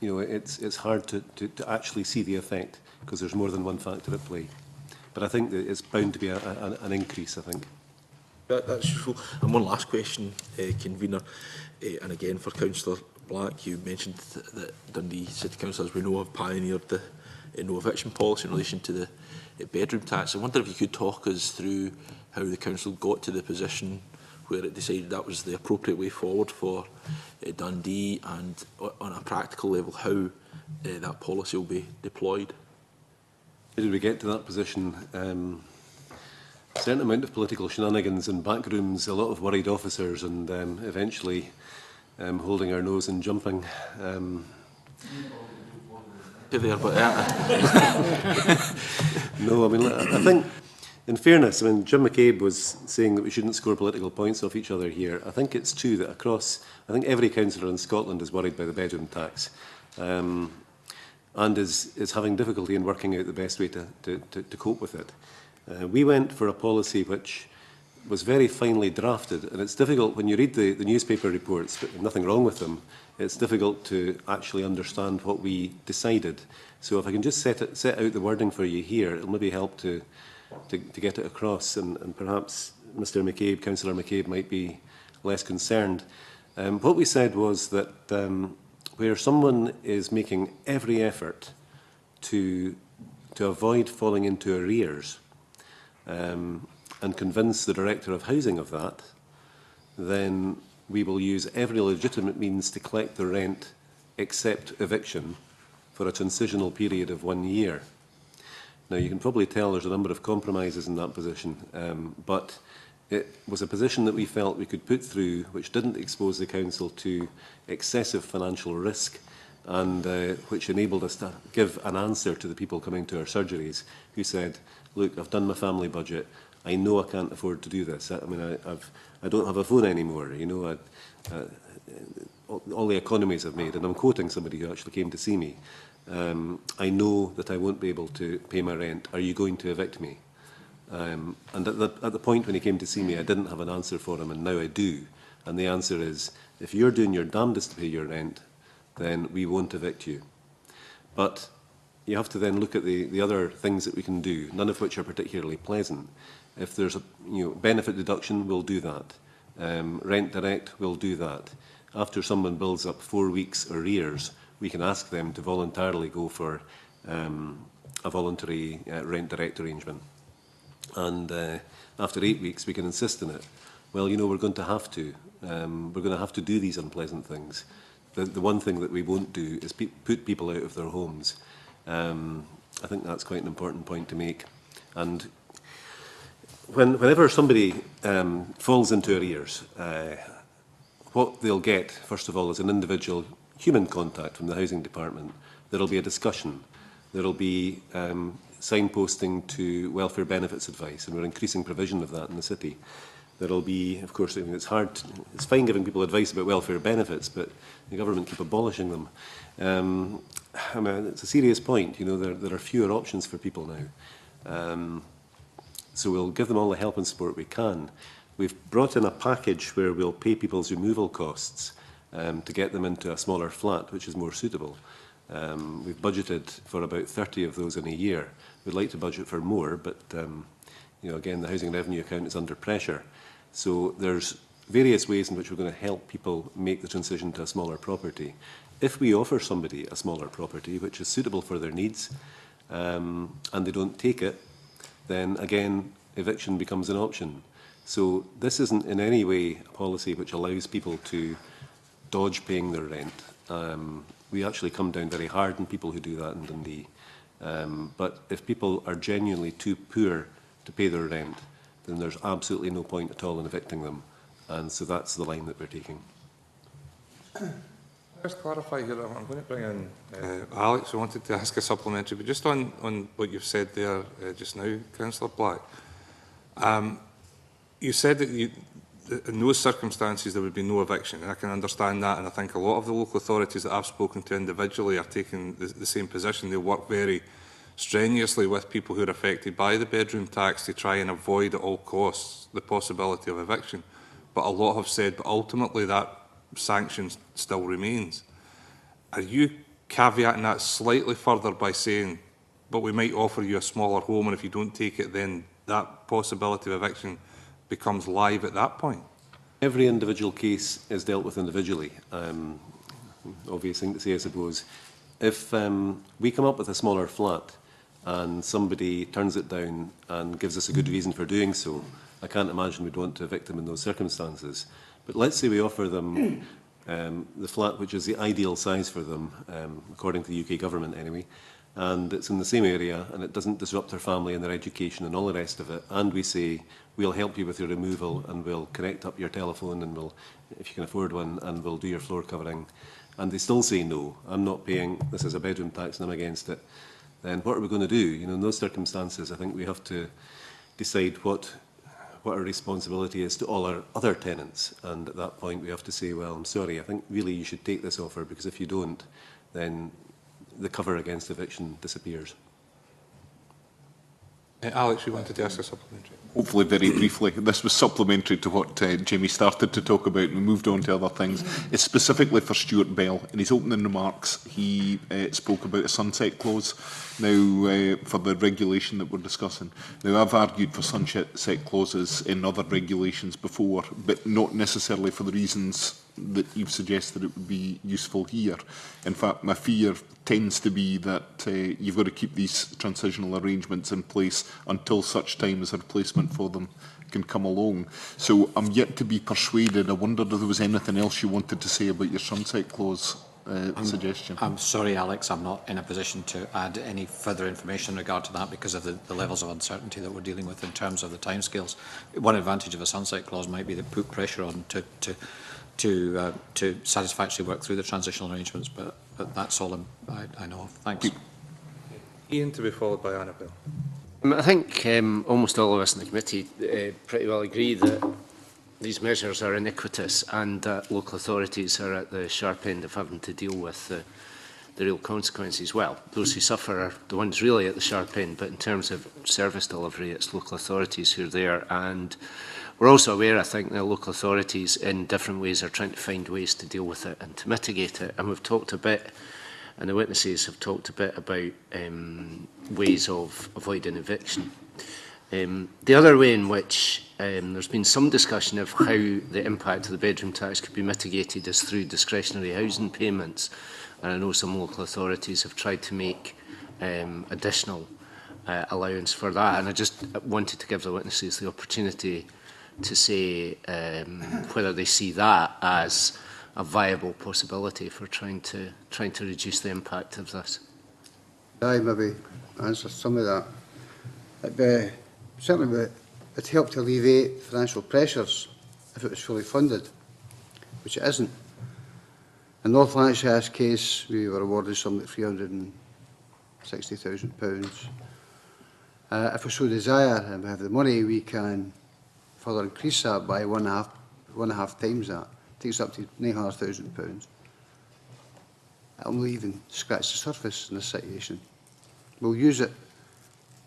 you know, it's hard to actually see the effect because there's more than one factor at play. But I think that it's bound to be an increase, I think. That's useful. And one last question, Convener, and again for Councillor Black, you mentioned that Dundee City Council, as we know, have pioneered the no eviction policy in relation to the bedroom tax. I wonder if you could talk us through how the council got to the position where it decided that was the appropriate way forward for Dundee, and on a practical level how that policy will be deployed. How did we get to that position? A certain amount of political shenanigans and backrooms, a lot of worried officers, and eventually holding our nose and jumping. There, but no, I mean, I think, in fairness, I mean, Jim McCabe was saying that we shouldn't score political points off each other here. I think it's true that across, I think every councillor in Scotland is worried by the bedroom tax, and is having difficulty in working out the best way to cope with it. We went for a policy which was very finely drafted, and it's difficult when you read the newspaper reports, but nothing wrong with them. It's difficult to actually understand what we decided. So if I can just set out the wording for you here, it'll maybe help to get it across, and perhaps Mr McCabe, Councillor McCabe, might be less concerned. What we said was that where someone is making every effort to avoid falling into arrears, and convince the Director of Housing of that, then we will use every legitimate means to collect the rent except eviction for a transitional period of 1 year. Now, you can probably tell there's a number of compromises in that position, but it was a position that we felt we could put through which didn't expose the Council to excessive financial risk, and which enabled us to give an answer to the people coming to our surgeries who said, look, I've done my family budget, I know I can't afford to do this. I mean, I don't have a phone anymore, you know, all the economies I've made, and I'm quoting somebody who actually came to see me. I know that I won't be able to pay my rent. Are you going to evict me? And at the point when he came to see me, I didn't have an answer for him, and now I do. And the answer is, if you're doing your damnedest to pay your rent, then we won't evict you. But you have to then look at the other things that we can do, none of which are particularly pleasant. If there's a benefit deduction, we'll do that. Rent direct, we'll do that. After someone builds up 4 weeks arrears, we can ask them to voluntarily go for a voluntary rent direct arrangement. And after 8 weeks, we can insist on it. Well, you know, we're going to have to. We're going to have to do these unpleasant things. The one thing that we won't do is put people out of their homes. I think that's quite an important point to make. And whenever somebody falls into arrears, what they'll get, first of all, is an individual human contact from the Housing Department. There'll be a discussion. There'll be signposting to welfare benefits advice, and we're increasing provision of that in the city. There'll be, of course, I mean, it's fine giving people advice about welfare benefits, but the government keep abolishing them. I mean, it's a serious point. You know, there are fewer options for people now. So we'll give them all the help and support we can. We've brought in a package where we'll pay people's removal costs to get them into a smaller flat, which is more suitable. We've budgeted for about 30 of those in a year. We'd like to budget for more, but you know, again, the housing revenue account is under pressure. So there's various ways in which we're going to help people make the transition to a smaller property. If we offer somebody a smaller property which is suitable for their needs, and they don't take it, then again, eviction becomes an option. So this isn't in any way a policy which allows people to dodge paying their rent. We actually come down very hard on people who do that in Dundee. But if people are genuinely too poor to pay their rent, then there's absolutely no point at all in evicting them. And so that's the line that we're taking. Just clarify here, I'm going to bring in Alex, who wanted to ask a supplementary, but just on what you've said there just now, Councillor Black. You said that in those circumstances there would be no eviction, and I can understand that, and I think a lot of the local authorities that I've spoken to individually are taking the same position. They work very strenuously with people who are affected by the bedroom tax to try and avoid at all costs the possibility of eviction. But a lot have said, but ultimately that sanction still remains. Are you caveating that slightly further by saying, but we might offer you a smaller home, and if you don't take it, then that possibility of eviction becomes live at that point? Every individual case is dealt with individually. Obvious thing to say, I suppose. If we come up with a smaller flat and somebody turns it down and gives us a good reason for doing so, I can't imagine we'd want to evict them in those circumstances. But let's say we offer them the flat which is the ideal size for them, according to the UK government anyway, and it's in the same area and it doesn't disrupt their family and their education and all the rest of it, and we say, we'll help you with your removal and we'll connect up your telephone and we'll, if you can afford one, and we'll do your floor covering, and they still say no, I'm not paying, this is a bedroom tax and I'm against it, then what are we going to do? You know, in those circumstances, I think we have to decide what our responsibility is to all our other tenants, and at that point we have to say, well, I'm sorry, I think really you should take this offer, because if you don't, then the cover against eviction disappears. Alex, you wanted to ask a supplementary? Hopefully very briefly. This was supplementary to what Jamie started to talk about, and we moved on to other things. It's specifically for Stuart Bell. In his opening remarks, he spoke about a sunset clause now for the regulation that we're discussing. Now, I've argued for sunset clauses in other regulations before, but not necessarily for the reasons that you've suggested it would be useful here. In fact, my fear tends to be that you've got to keep these transitional arrangements in place until such time as a replacement for them can come along. So I'm yet to be persuaded. I wondered if there was anything else you wanted to say about your sunset clause suggestion. I'm sorry, Alex, I'm not in a position to add any further information in regard to that because of the levels of uncertainty that we're dealing with in terms of the timescales. One advantage of a sunset clause might be that put pressure on to satisfactorily work through the transitional arrangements, but that's all I know of. Thanks. Ian, to be followed by Annabelle. I think almost all of us in the committee pretty well agree that these measures are iniquitous and that local authorities are at the sharp end of having to deal with the real consequences. Well, those who suffer are the ones really at the sharp end, but in terms of service delivery, it's local authorities who are there. And we're also aware, I think, that local authorities in different ways are trying to find ways to deal with it and to mitigate it. And we've talked a bit, and the witnesses have talked a bit about ways of avoiding eviction. The other way in which there's been some discussion of how the impact of the bedroom tax could be mitigated is through discretionary housing payments. And I know some local authorities have tried to make additional allowance for that. And I just wanted to give the witnesses the opportunity to say whether they see that as a viable possibility for trying to reduce the impact of this. I maybe answer some of that. Certainly it helped to alleviate financial pressures if it was fully funded, which it isn't. In North Lanarkshire's case, we were awarded something like £360,000. If we so desire and we have the money, we can further increase that by one and a half times that. It takes up to £900,000. It'll not even scratch the surface in this situation. We'll use it,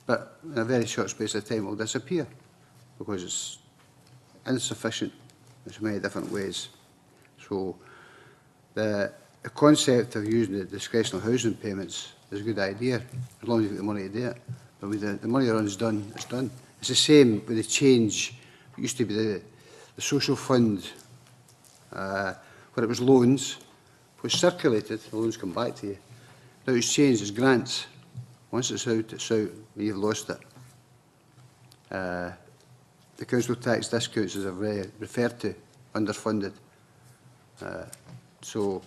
but in a very short space of time it will disappear because it's insufficient in so many different ways. So the concept of using the discretionary housing payments is a good idea, as long as you've got the money to do it. But with the money run's done, it's done. It's the same with the change. It used to be the social fund, where it was loans, which circulated, the loans come back to you. Now it's changed, it's grants. Once it's out, you've lost it. The council tax discounts, as I've referred to, underfunded. So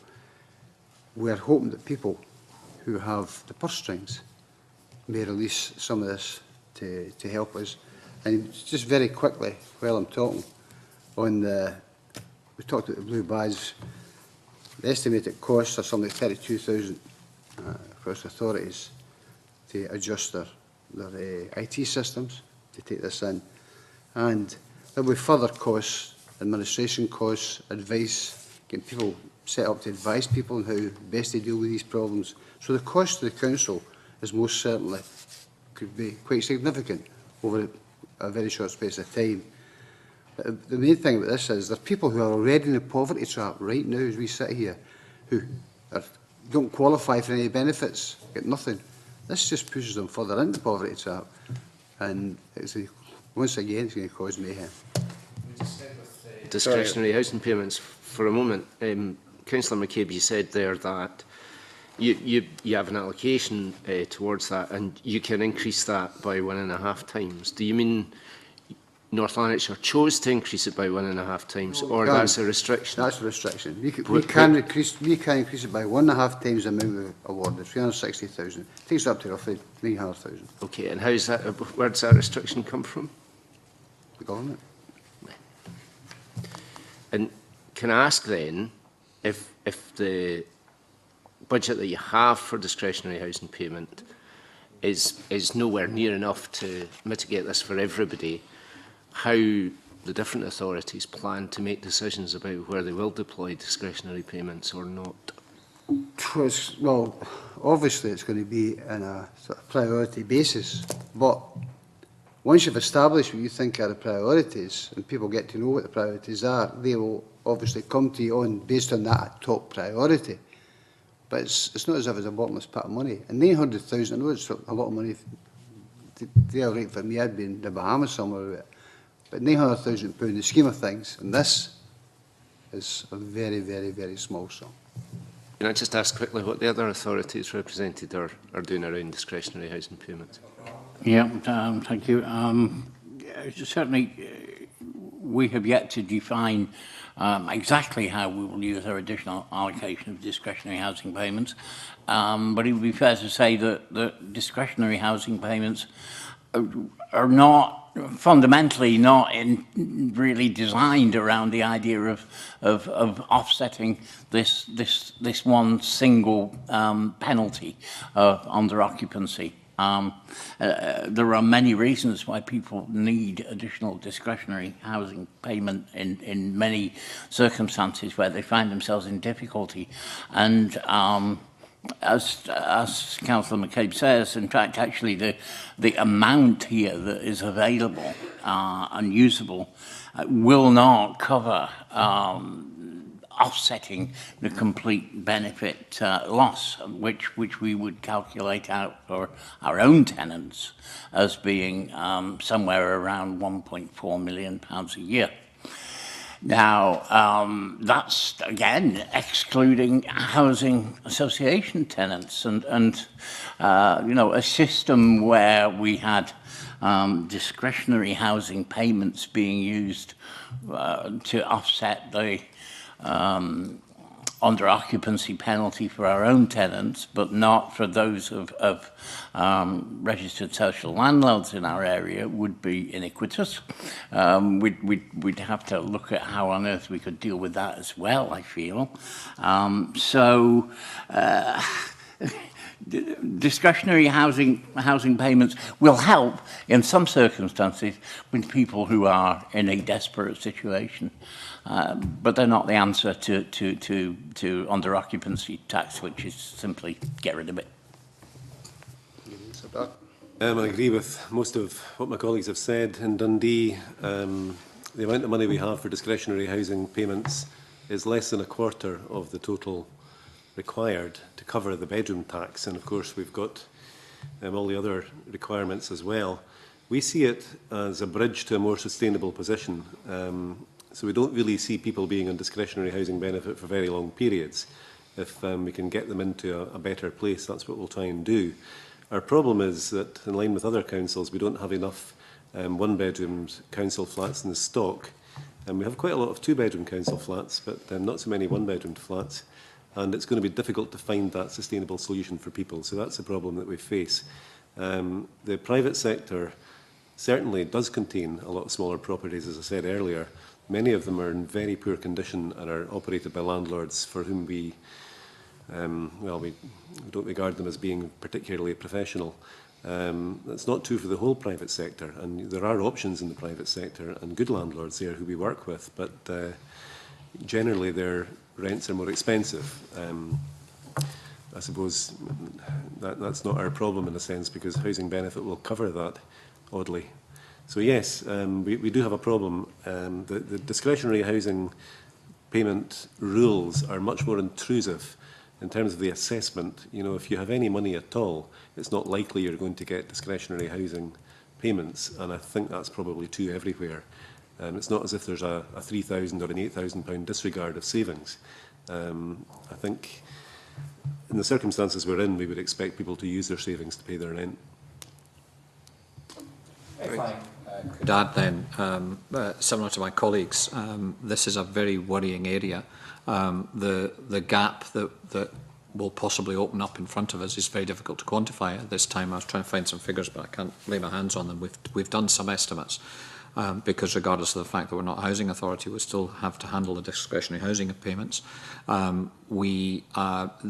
we're hoping that people who have the purse strings may release some of this to help us. And just very quickly, while I'm talking, we talked about the blue badge. The estimated costs are something like 32,000 across authorities to adjust their IT systems to take this in. And there will be further costs, administration costs, advice, getting people set up to advise people on how best to deal with these problems. So the cost to the council is most certainly could be quite significant over a very short space of time. But the main thing about this is there are people who are already in the poverty trap right now as we sit here who are don't qualify for any benefits, get nothing. This just pushes them further into the poverty trap, and once again, it's going to cause mayhem. Discretionary housing payments for a moment. Councillor McCabe, you said there that you have an allocation towards that, and you can increase that by 1.5 times. Do you mean North Lanarkshire chose to increase it by 1.5 times, or that's a restriction? That's a restriction. We can increase it by 1.5 times the amount we awarded, 360,000. Takes it up to roughly 300,000. Okay, and how's that? Where does that restriction come from? The government. And can I ask then, if the budget that you have for discretionary housing payment is nowhere near enough to mitigate this for everybody, how the different authorities plan to make decisions about where they will deploy discretionary payments or not? Well, obviously it's going to be on a sort of priority basis, but once you've established what you think are the priorities and people get to know what the priorities are, they will obviously come to you based on that top priority. But it's not as if it's a bottomless pit of money. And 900,000, I know it's a lot of money. They're right for me, I'd be in the Bahamas somewhere with it. But £900,000 in the scheme of things, and this is a very, very, very small sum. Can I just ask quickly what the other authorities represented are doing around discretionary housing payments? Yeah, thank you. Certainly, we have yet to define exactly how we will use our additional allocation of discretionary housing payments, but it would be fair to say that discretionary housing payments are not fundamentally not really designed around the idea of offsetting this one single penalty of under occupancy. There are many reasons why people need additional discretionary housing payment in many circumstances where they find themselves in difficulty. And as Councillor McCabe says, in fact, actually the amount here that is available and usable will not cover offsetting the complete benefit loss, which we would calculate out for our own tenants as being somewhere around £1.4 million a year. Now, that's, again, excluding housing association tenants and you know, a system where we had discretionary housing payments being used to offset the under occupancy penalty for our own tenants, but not for those of registered social landlords in our area, would be iniquitous. We'd have to look at how on earth we could deal with that as well, I feel. Discretionary housing payments will help in some circumstances with people who are in a desperate situation. But they're not the answer to under occupancy tax, which is simply get rid of it. I agree with most of what my colleagues have said. In Dundee, the amount of money we have for discretionary housing payments is less than a quarter of the total required to cover the bedroom tax. And of course, we've got all the other requirements as well. We see it as a bridge to a more sustainable position. So we don't really see people being on discretionary housing benefit for very long periods. If we can get them into a better place, that's what we'll try and do. Our problem is that, in line with other councils, we don't have enough one-bedroom council flats in the stock. And we have quite a lot of two-bedroom council flats, but not so many one-bedroom flats. And it's going to be difficult to find that sustainable solution for people. So that's the problem that we face. The private sector certainly does contain a lot of smaller properties, as I said earlier. Many of them are in very poor condition and are operated by landlords for whom we don't regard them as being particularly professional. That's not true for the whole private sector, and there are options in the private sector and good landlords there who we work with, but generally their rents are more expensive. I suppose that's not our problem in a sense, because housing benefit will cover that, oddly. So yes, we do have a problem. The discretionary housing payment rules are much more intrusive in terms of the assessment, you know, if you have any money at all, it's not likely you're going to get discretionary housing payments, and I think that's probably true everywhere. It's not as if there's a £3,000 or an £8,000 disregard of savings. I think in the circumstances we're in, we would expect people to use their savings to pay their rent. If I could add then, similar to my colleagues, this is a very worrying area. The gap that will possibly open up in front of us is very difficult to quantify at this time. I was trying to find some figures, but I can't lay my hands on them. We've done some estimates. Because regardless of the fact that we're not a housing authority, we still have to handle the discretionary housing payments. We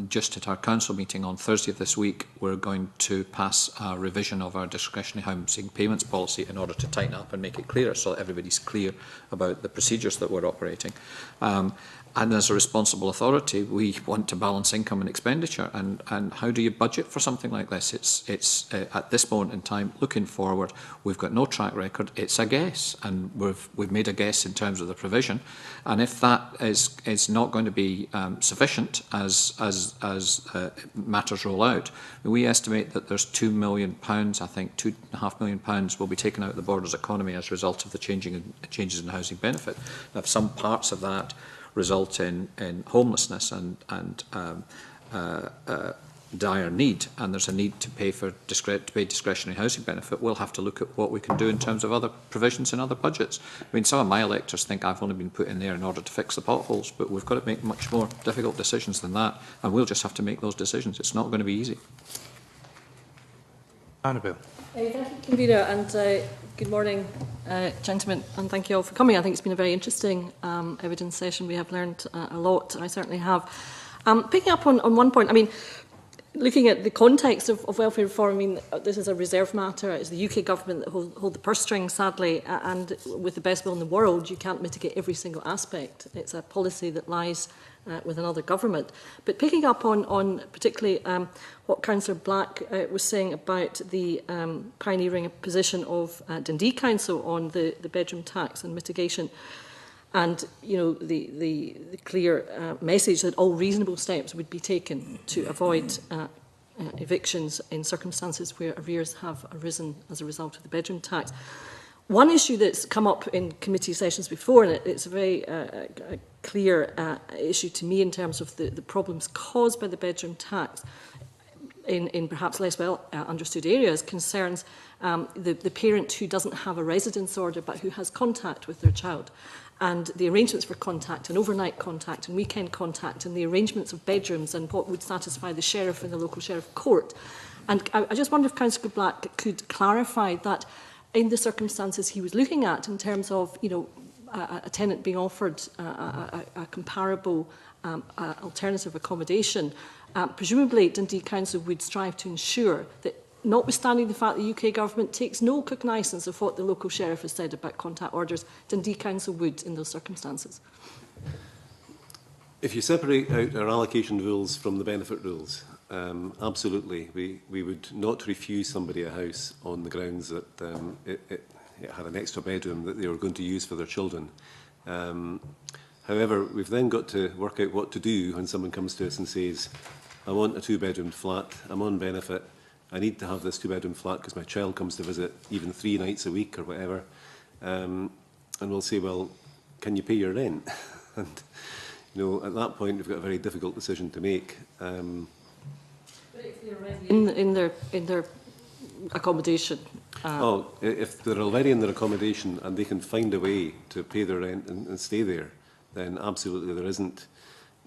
just at our council meeting on Thursday of this week, we're going to pass a revision of our discretionary housing payments policy in order to tighten up and make it clearer so that everybody's clear about the procedures that we're operating. And as a responsible authority, we want to balance income and expenditure. And how do you budget for something like this? It's at this moment in time, looking forward, we've got no track record. It's a guess, and we've made a guess in terms of the provision. And if that is not going to be sufficient as matters roll out, we estimate that there's £2 million, I think £2.5 million will be taken out of the Borders economy as a result of the changes in housing benefit. Now, if some parts of that result in homelessness and dire need, and there's a need to pay discretionary housing benefit, we'll have to look at what we can do in terms of other provisions in other budgets. I mean, some of my electors think I've only been put in there in order to fix the potholes, but we've got to make much more difficult decisions than that, and we'll just have to make those decisions. It's not going to be easy. Annabelle. Thank you, Convener, and good morning, gentlemen, and thank you all for coming. I think it's been a very interesting evidence session. We have learned a lot, I certainly have. Picking up on one point, I mean, looking at the context of welfare reform, I mean, this is a reserve matter. It's the UK government that hold the purse strings, sadly, and with the best will in the world, you can't mitigate every single aspect. It's a policy that lies with another government. But picking up on particularly what Councillor Black was saying about the pioneering position of Dundee Council on the bedroom tax and mitigation, and you know the clear message that all reasonable steps would be taken to avoid evictions in circumstances where arrears have arisen as a result of the bedroom tax. One issue that's come up in committee sessions before, and it's a very clear issue to me in terms of the problems caused by the bedroom tax in perhaps less well understood areas, concerns the parent who doesn't have a residence order but who has contact with their child. And the arrangements for contact and overnight contact and weekend contact and the arrangements of bedrooms and what would satisfy the sheriff in the local sheriff court. And I just wonder if Councillor Black could clarify that in the circumstances he was looking at in terms of, you know, a tenant being offered a comparable alternative accommodation, presumably Dundee Council would strive to ensure that, notwithstanding the fact the UK government takes no cognizance of what the local sheriff has said about contact orders, Dundee Council would in those circumstances. If you separate out our allocation rules from the benefit rules, absolutely, we would not refuse somebody a house on the grounds that it had an extra bedroom that they were going to use for their children. However, we've then got to work out what to do when someone comes to us and says, I want a two-bedroom flat, I'm on benefit, I need to have this two-bedroom flat because my child comes to visit even 3 nights a week or whatever. And we'll say, well, can you pay your rent? And, you know, at that point, we've got a very difficult decision to make. In their accommodation. If they're already in their accommodation and they can find a way to pay their rent and stay there, then absolutely there isn't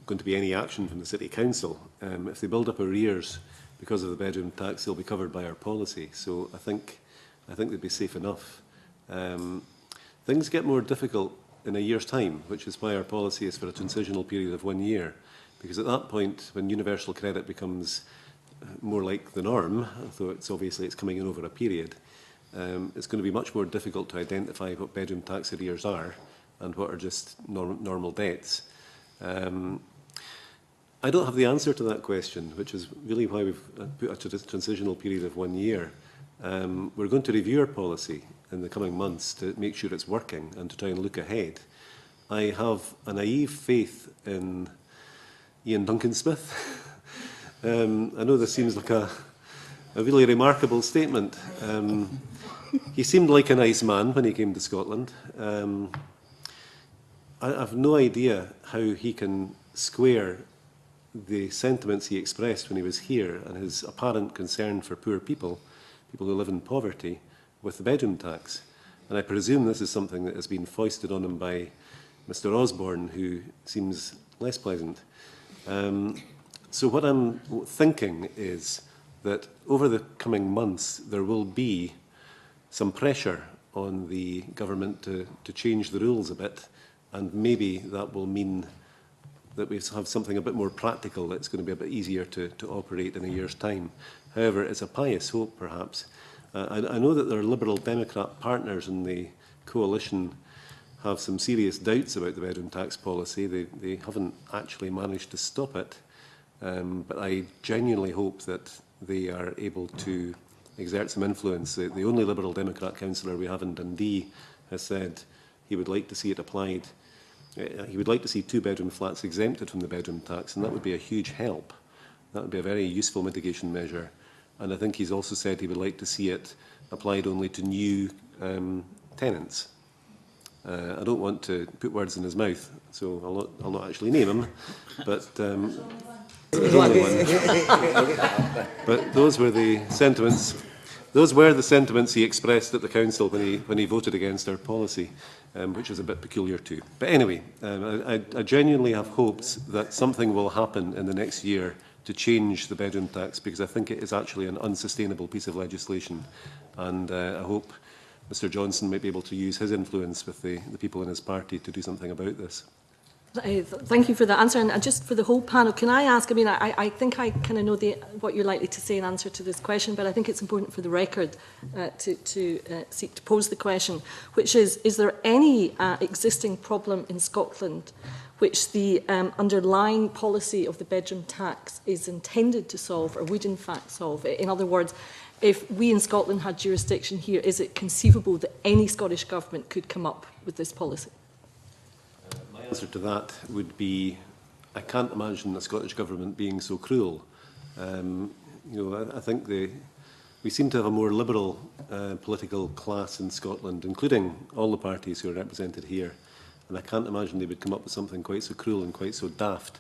going to be any action from the City Council. If they build up arrears because of the bedroom tax, they'll be covered by our policy. So I think they'd be safe enough. Things get more difficult in a year's time, which is why our policy is for a transitional period of 1 year. Because at that point, when universal credit becomes more like the norm, though it's coming in over a period, it's going to be much more difficult to identify what bedroom tax arrears are and what are just normal debts. I don't have the answer to that question, which is really why we've put a transitional period of 1 year. We're going to review our policy in the coming months to make sure it's working and to try and look ahead. I have a naive faith in Ian Duncan Smith I know this seems like a really remarkable statement. He seemed like a nice man when he came to Scotland. I've no idea how he can square the sentiments he expressed when he was here and his apparent concern for poor people, people who live in poverty, with the bedroom tax. And I presume this is something that has been foisted on him by Mr. Osborne, who seems less pleasant. So what I'm thinking is that over the coming months, there will be some pressure on the government to change the rules a bit, and maybe that will mean that we have something a bit more practical that's going to be a bit easier to operate in a year's time. However, it's a pious hope, perhaps. I know that their Liberal Democrat partners in the coalition have some serious doubts about the bedroom tax policy. They haven't actually managed to stop it, but I genuinely hope that they are able to exert some influence. The only Liberal Democrat councillor we have in Dundee has said he would like to see it applied. He would like to see two-bedroom flats exempted from the bedroom tax, and that would be a huge help. That would be a very useful mitigation measure. And I think he's also said he would like to see it applied only to new tenants. I don't want to put words in his mouth, so I'll not actually name him, but but those were the sentiments. Those were the sentiments he expressed at the council when he voted against our policy, which is a bit peculiar too. But anyway, I genuinely have hopes that something will happen in the next year to change the bedroom tax, because I think it is actually an unsustainable piece of legislation, and I hope Mr Johnson might be able to use his influence with the people in his party to do something about this. Thank you for that answer. And just for the whole panel, can I ask, I mean, I think I kind of know what you're likely to say in answer to this question, but I think it's important for the record to seek to pose the question, which is there any existing problem in Scotland which the underlying policy of the bedroom tax is intended to solve, or would in fact solve? In other words, if we in Scotland had jurisdiction here, is it conceivable that any Scottish government could come up with this policy? My answer to that would be, I can't imagine the Scottish Government being so cruel. I think we seem to have a more liberal political class in Scotland, including all the parties who are represented here, and I can't imagine they would come up with something quite so cruel and quite so daft.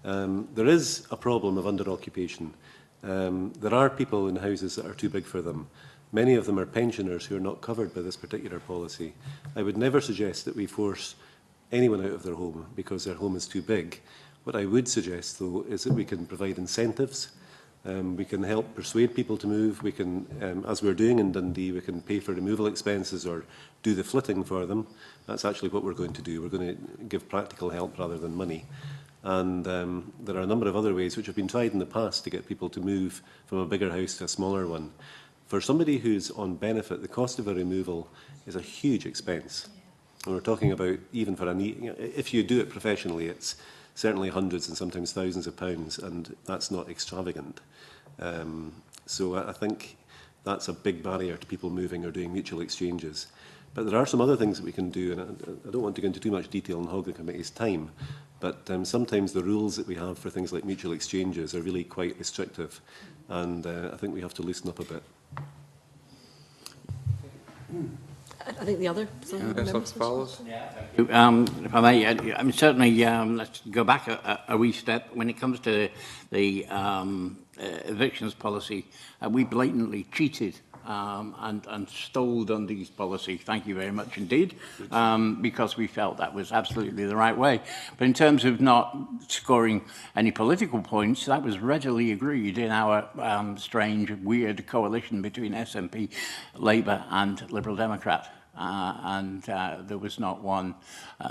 There is a problem of under-occupation. There are people in houses that are too big for them. Many of them are pensioners who are not covered by this particular policy. I would never suggest that we force anyone out of their home because their home is too big. What I would suggest, though, is that we can provide incentives. We can help persuade people to move. We can, as we're doing in Dundee, we can pay for removal expenses or do the flitting for them. That's actually what we're going to do. We're going to give practical help rather than money. And there are a number of other ways which have been tried in the past to get people to move from a bigger house to a smaller one. For somebody who's on benefit, the cost of a removal is a huge expense. And we're talking about, even for if you do it professionally, it's certainly hundreds and sometimes thousands of pounds, and that's not extravagant. So I think that's a big barrier to people moving or doing mutual exchanges. But there are some other things that we can do, and I don't want to go into too much detail and hog the committee's time, but sometimes the rules that we have for things like mutual exchanges are really quite restrictive, and I think we have to loosen up a bit. I think the other follows. If I may, I mean, certainly, let's go back a wee step. When it comes to the evictions policy, we blatantly cheated and stole Dundee's policy. Thank you very much indeed, because we felt that was absolutely the right way. But in terms of not scoring any political points, that was readily agreed in our strange, weird coalition between SNP, Labour and Liberal Democrat. And there was not one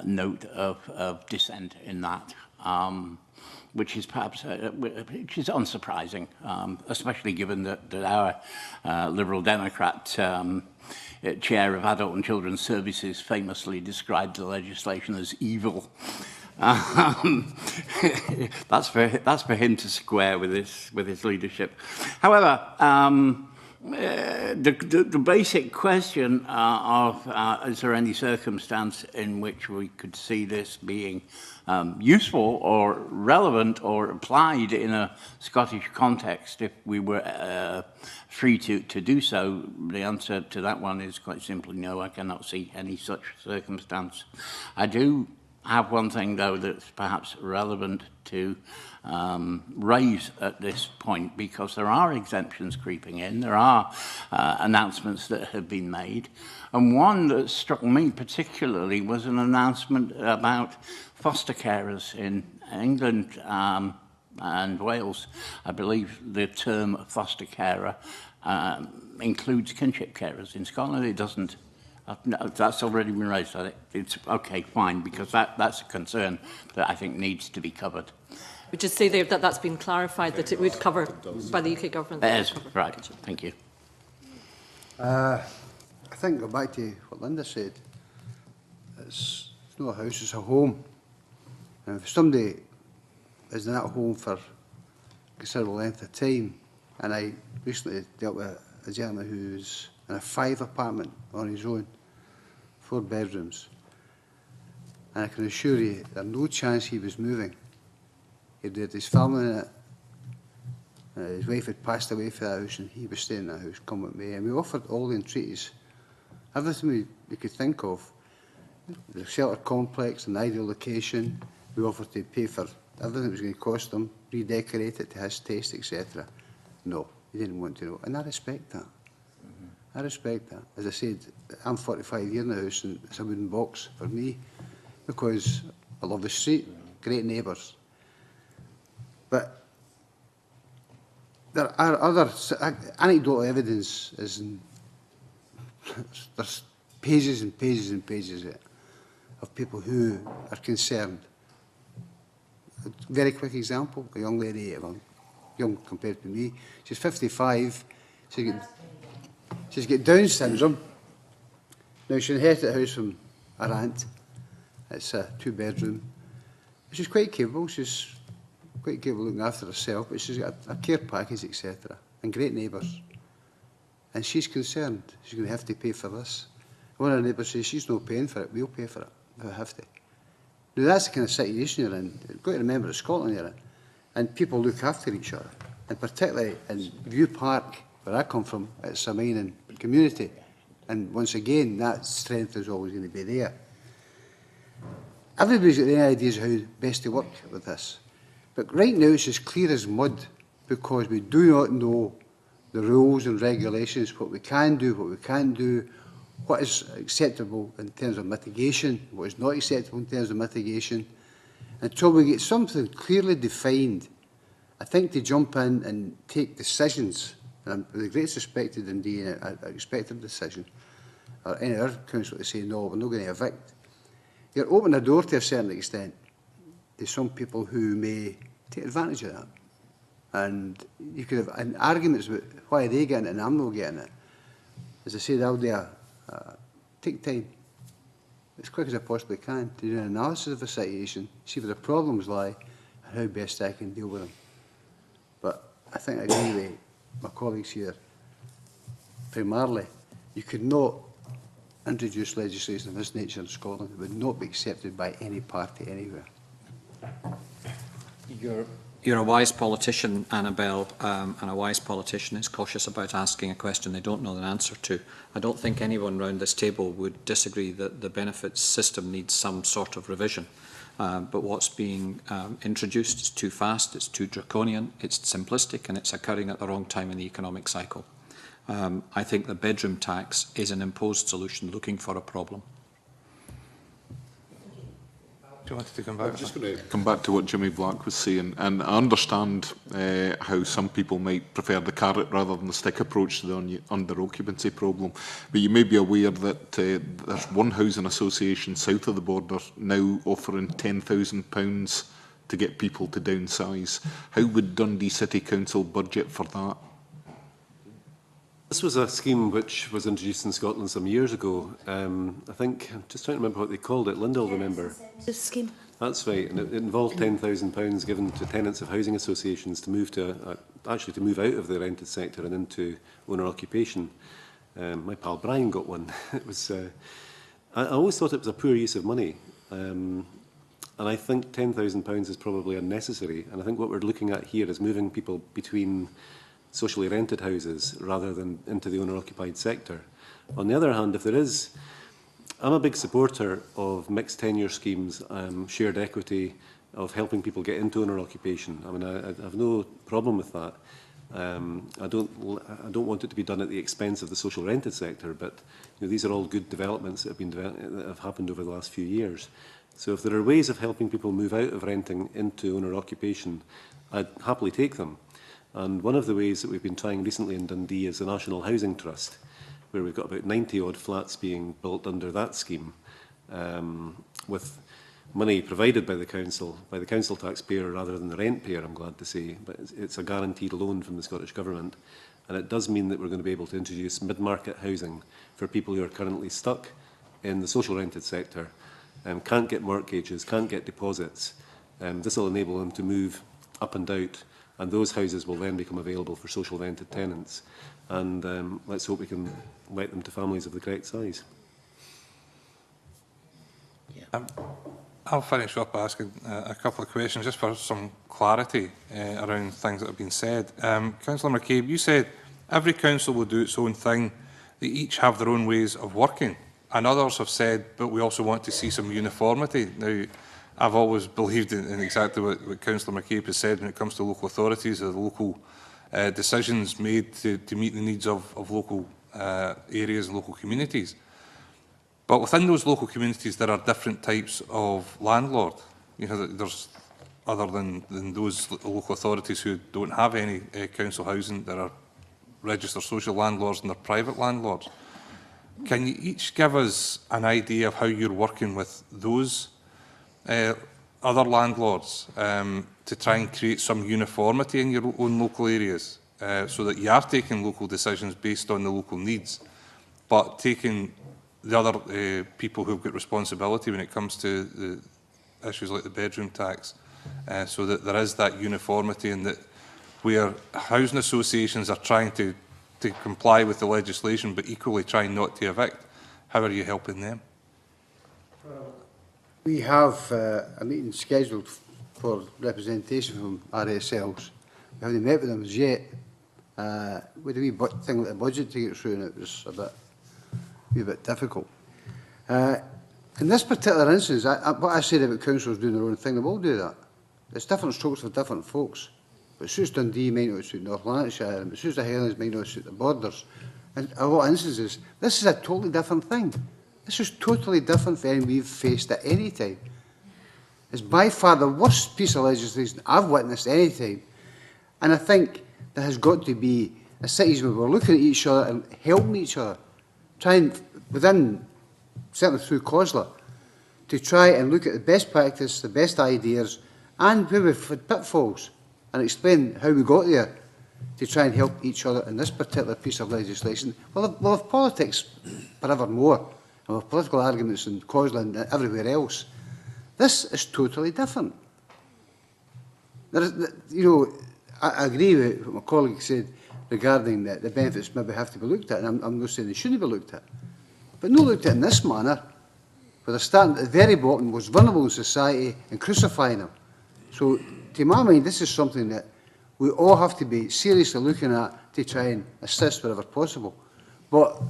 note of dissent in that. Which is perhaps which is unsurprising, especially given that our Liberal Democrat chair of Adult and Children's Services famously described the legislation as evil. That's for him to square with his leadership. However, The basic question of is there any circumstance in which we could see this being useful or relevant or applied in a Scottish context if we were free to do so? The answer to that one is quite simply no. I cannot see any such circumstance. I do have one thing, though, that's perhaps relevant to raise at this point, because there are exemptions creeping in. There are announcements that have been made. And one that struck me particularly was an announcement about foster carers in England and Wales. I believe the term foster carer includes kinship carers. In Scotland, it doesn't. No, that's already been raised. It's okay, fine, because that's a concern that I think needs to be covered. We just say there that that's been clarified, that it would cover by the UK government. Yes, right. Thank you. I think, go back to what Linda said, it's not a house, it's a home. And if somebody is in that home for a considerable length of time, and I recently dealt with a gentleman who's in a 5-apartment on his own, 4 bedrooms, and I can assure you there's no chance he was moving. He had his family in it, his wife had passed away for that house, and he was staying in that house, come with me, and we offered all the entreaties, everything we could think of, the shelter complex, an ideal location. We offered to pay for everything that was going to cost them, redecorate it to his taste, etc. No, he didn't want to know, and I respect that. I respect that. As I said, I'm 45 years in the house, and it's a wooden box for me, because I love the street, great neighbours. But there are other anecdotal evidence. There's pages and pages and pages of people who are concerned. A very quick example: a young lady, well, young compared to me, she's 55. She's got Down syndrome. Now, she inherited the house from her aunt. It's a 2-bedroom. She's quite capable. She's quite capable looking after herself, but she's got a care package, etc. And great neighbours. And she's concerned. She's going to have to pay for this. One of her neighbours says, she's not paying for it. We'll pay for it if we have to. Now, that's the kind of situation you're in. You've got to remember the Scotland you're in. And people look after each other. And particularly in View Park, where I come from, it's a mining community. And once again, that strength is always going to be there. Everybody's got any ideas of how best to work with this. But right now, it's as clear as mud, because we do not know the rules and regulations, what we can do, what we can't do, what is acceptable in terms of mitigation, what is not acceptable in terms of mitigation. Until we get something clearly defined, I think to jump in and take decisions, and with the greatest respect to Dundee, I expect a decision, or any other council to say, no, we're not going to evict. You're opening a door to a certain extent to some people who may take advantage of that. And you could have arguments about why are they getting it and I'm not getting it. As I said, I'll do take time, as quick as I possibly can, to do an analysis of the situation, see where the problems lie, and how best I can deal with them. But I think I agree with my colleagues here. Primarily, you could not introduce legislation of this nature in Scotland. It would not be accepted by any party anywhere. You're a wise politician, Annabelle, and a wise politician is cautious about asking a question they don't know the answer to. I don't think anyone around this table would disagree that the benefits system needs some sort of revision. But what's being introduced is too fast, it's too draconian, it's simplistic, and it's occurring at the wrong time in the economic cycle. I think the bedroom tax is an imposed solution looking for a problem. Do you want to come back? I'm just going to come back to what Jimmy Black was saying, and I understand how some people might prefer the carrot rather than the stick approach to the under-occupancy problem. But you may be aware that there's one housing association south of the border now offering £10,000 to get people to downsize. How would Dundee City Council budget for that? This was a scheme which was introduced in Scotland some years ago. I think, I'm just trying to remember what they called it. Linda will remember. Scheme. That's right, and it involved £10,000 given to tenants of housing associations to move to actually to move out of the rented sector and into owner occupation. My pal Brian got one. It was. I always thought it was a poor use of money, and I think £10,000 is probably unnecessary. And I think what we're looking at here is moving people between socially rented houses rather than into the owner occupied sector. On the other hand, if there is, I'm a big supporter of mixed tenure schemes, shared equity, of helping people get into owner occupation. I mean, I have no problem with that. I don't want it to be done at the expense of the social rented sector, but you know, these are all good developments that have happened over the last few years. So if there are ways of helping people move out of renting into owner occupation, I'd happily take them. And one of the ways that we've been trying recently in Dundee is the National Housing Trust, where we've got about 90 odd flats being built under that scheme, with money provided by the council taxpayer rather than the rent payer, I'm glad to say, but it's a guaranteed loan from the Scottish Government, and it does mean that we're going to be able to introduce mid-market housing for people who are currently stuck in the social rented sector, can't get mortgages, can't get deposits. This will enable them to move up and out, and those houses will then become available for social rented tenants. And let's hope we can let them to families of the correct size. Yeah. I'll finish up asking a couple of questions just for some clarity around things that have been said. Councillor McCabe, you said every council will do its own thing. They each have their own ways of working. And others have said, but we also want to see some uniformity. Now, I've always believed in exactly what Councillor McCabe has said when it comes to local authorities, or the local decisions made to meet the needs of local areas and local communities. But within those local communities, there are different types of landlord. You know, there's other than those local authorities who don't have any council housing, there are registered social landlords and there are private landlords. Can you each give us an idea of how you're working with those other landlords to try and create some uniformity in your own local areas, so that you are taking local decisions based on the local needs, but taking the other people who've got responsibility when it comes to the issues like the bedroom tax, so that there is that uniformity, and that where housing associations are trying to comply with the legislation but equally trying not to evict, how are you helping them? We have a meeting scheduled for representation from RSLs. We haven't met with them as yet. We had a wee thing like the budget to get through, and it was a bit difficult. In this particular instance, what I said about councils doing their own thing, they will do that. It's different strokes for different folks. But it suits Dundee, might not suit North Lanarkshire, and it suits the Highlands, might not suit the Borders. And in a lot of instances, this is a totally different thing. This is totally different from anything we've faced at any time. It's by far the worst piece of legislation I've witnessed at any time. And I think there has got to be a situation where we're looking at each other and helping each other, trying within, certainly through COSLA, to try and look at the best practice, the best ideas, and where we've had pitfalls, and explain how we got there to try and help each other in this particular piece of legislation. We'll have politics forevermore, and we'll have political arguments in COSLA and everywhere else. This is totally different. There is, you know, I agree with what my colleague said regarding the benefits maybe have to be looked at, and I'm not saying they shouldn't be looked at, but not looked at in this manner, where they're starting at the very bottom, most vulnerable in society, and crucifying them. So, to my mind, this is something that we all have to be seriously looking at to try and assist wherever possible. But,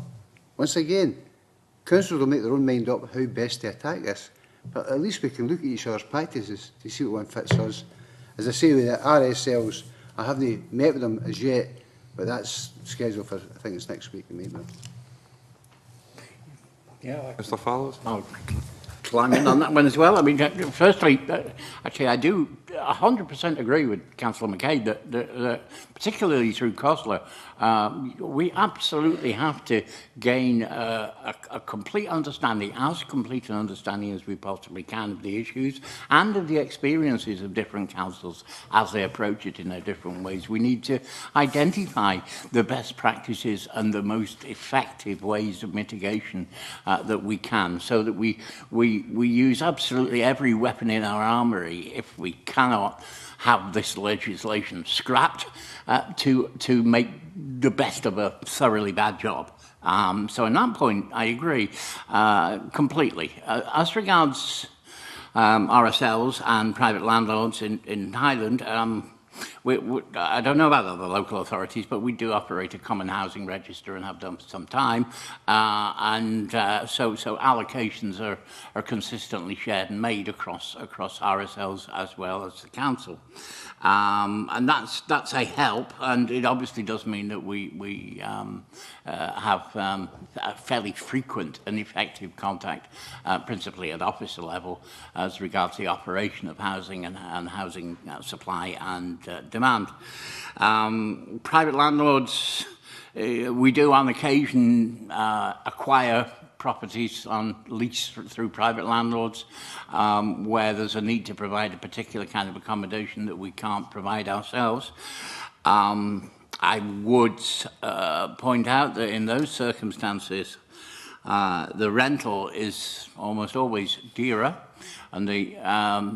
once again, councils will make their own mind up how best to attack this. But at least we can look at each other's practices to see what one fits us. As I say, with the RSLs, I haven't met with them as yet, but that's scheduled for, I think it's next week, maybe. Yeah, Mr. Fallows? I'll climb in on that one as well. I mean, firstly, actually, I do 100% agree with Councillor McCabe that particularly through COSLA, we absolutely have to gain a complete understanding, as complete an understanding as we possibly can of the issues and of the experiences of different councils as they approach it in their different ways. We need to identify the best practices and the most effective ways of mitigation that we can, so that we we use absolutely every weapon in our armoury if we cannot have this legislation scrapped to make the best of a thoroughly bad job. So on that point, I agree completely. As regards RSLs and private landlords in Highland, I don't know about other local authorities, but we do operate a common housing register and have done for some time. So allocations are consistently shared and made across RSLs as well as the council. And that's a help, and it obviously does mean that we have a fairly frequent and effective contact, principally at officer level, as regards the operation of housing and housing supply and demand. Private landlords, we do on occasion acquire properties on lease through private landlords where there's a need to provide a particular kind of accommodation that we can't provide ourselves. I would point out that in those circumstances, the rental is almost always dearer. And the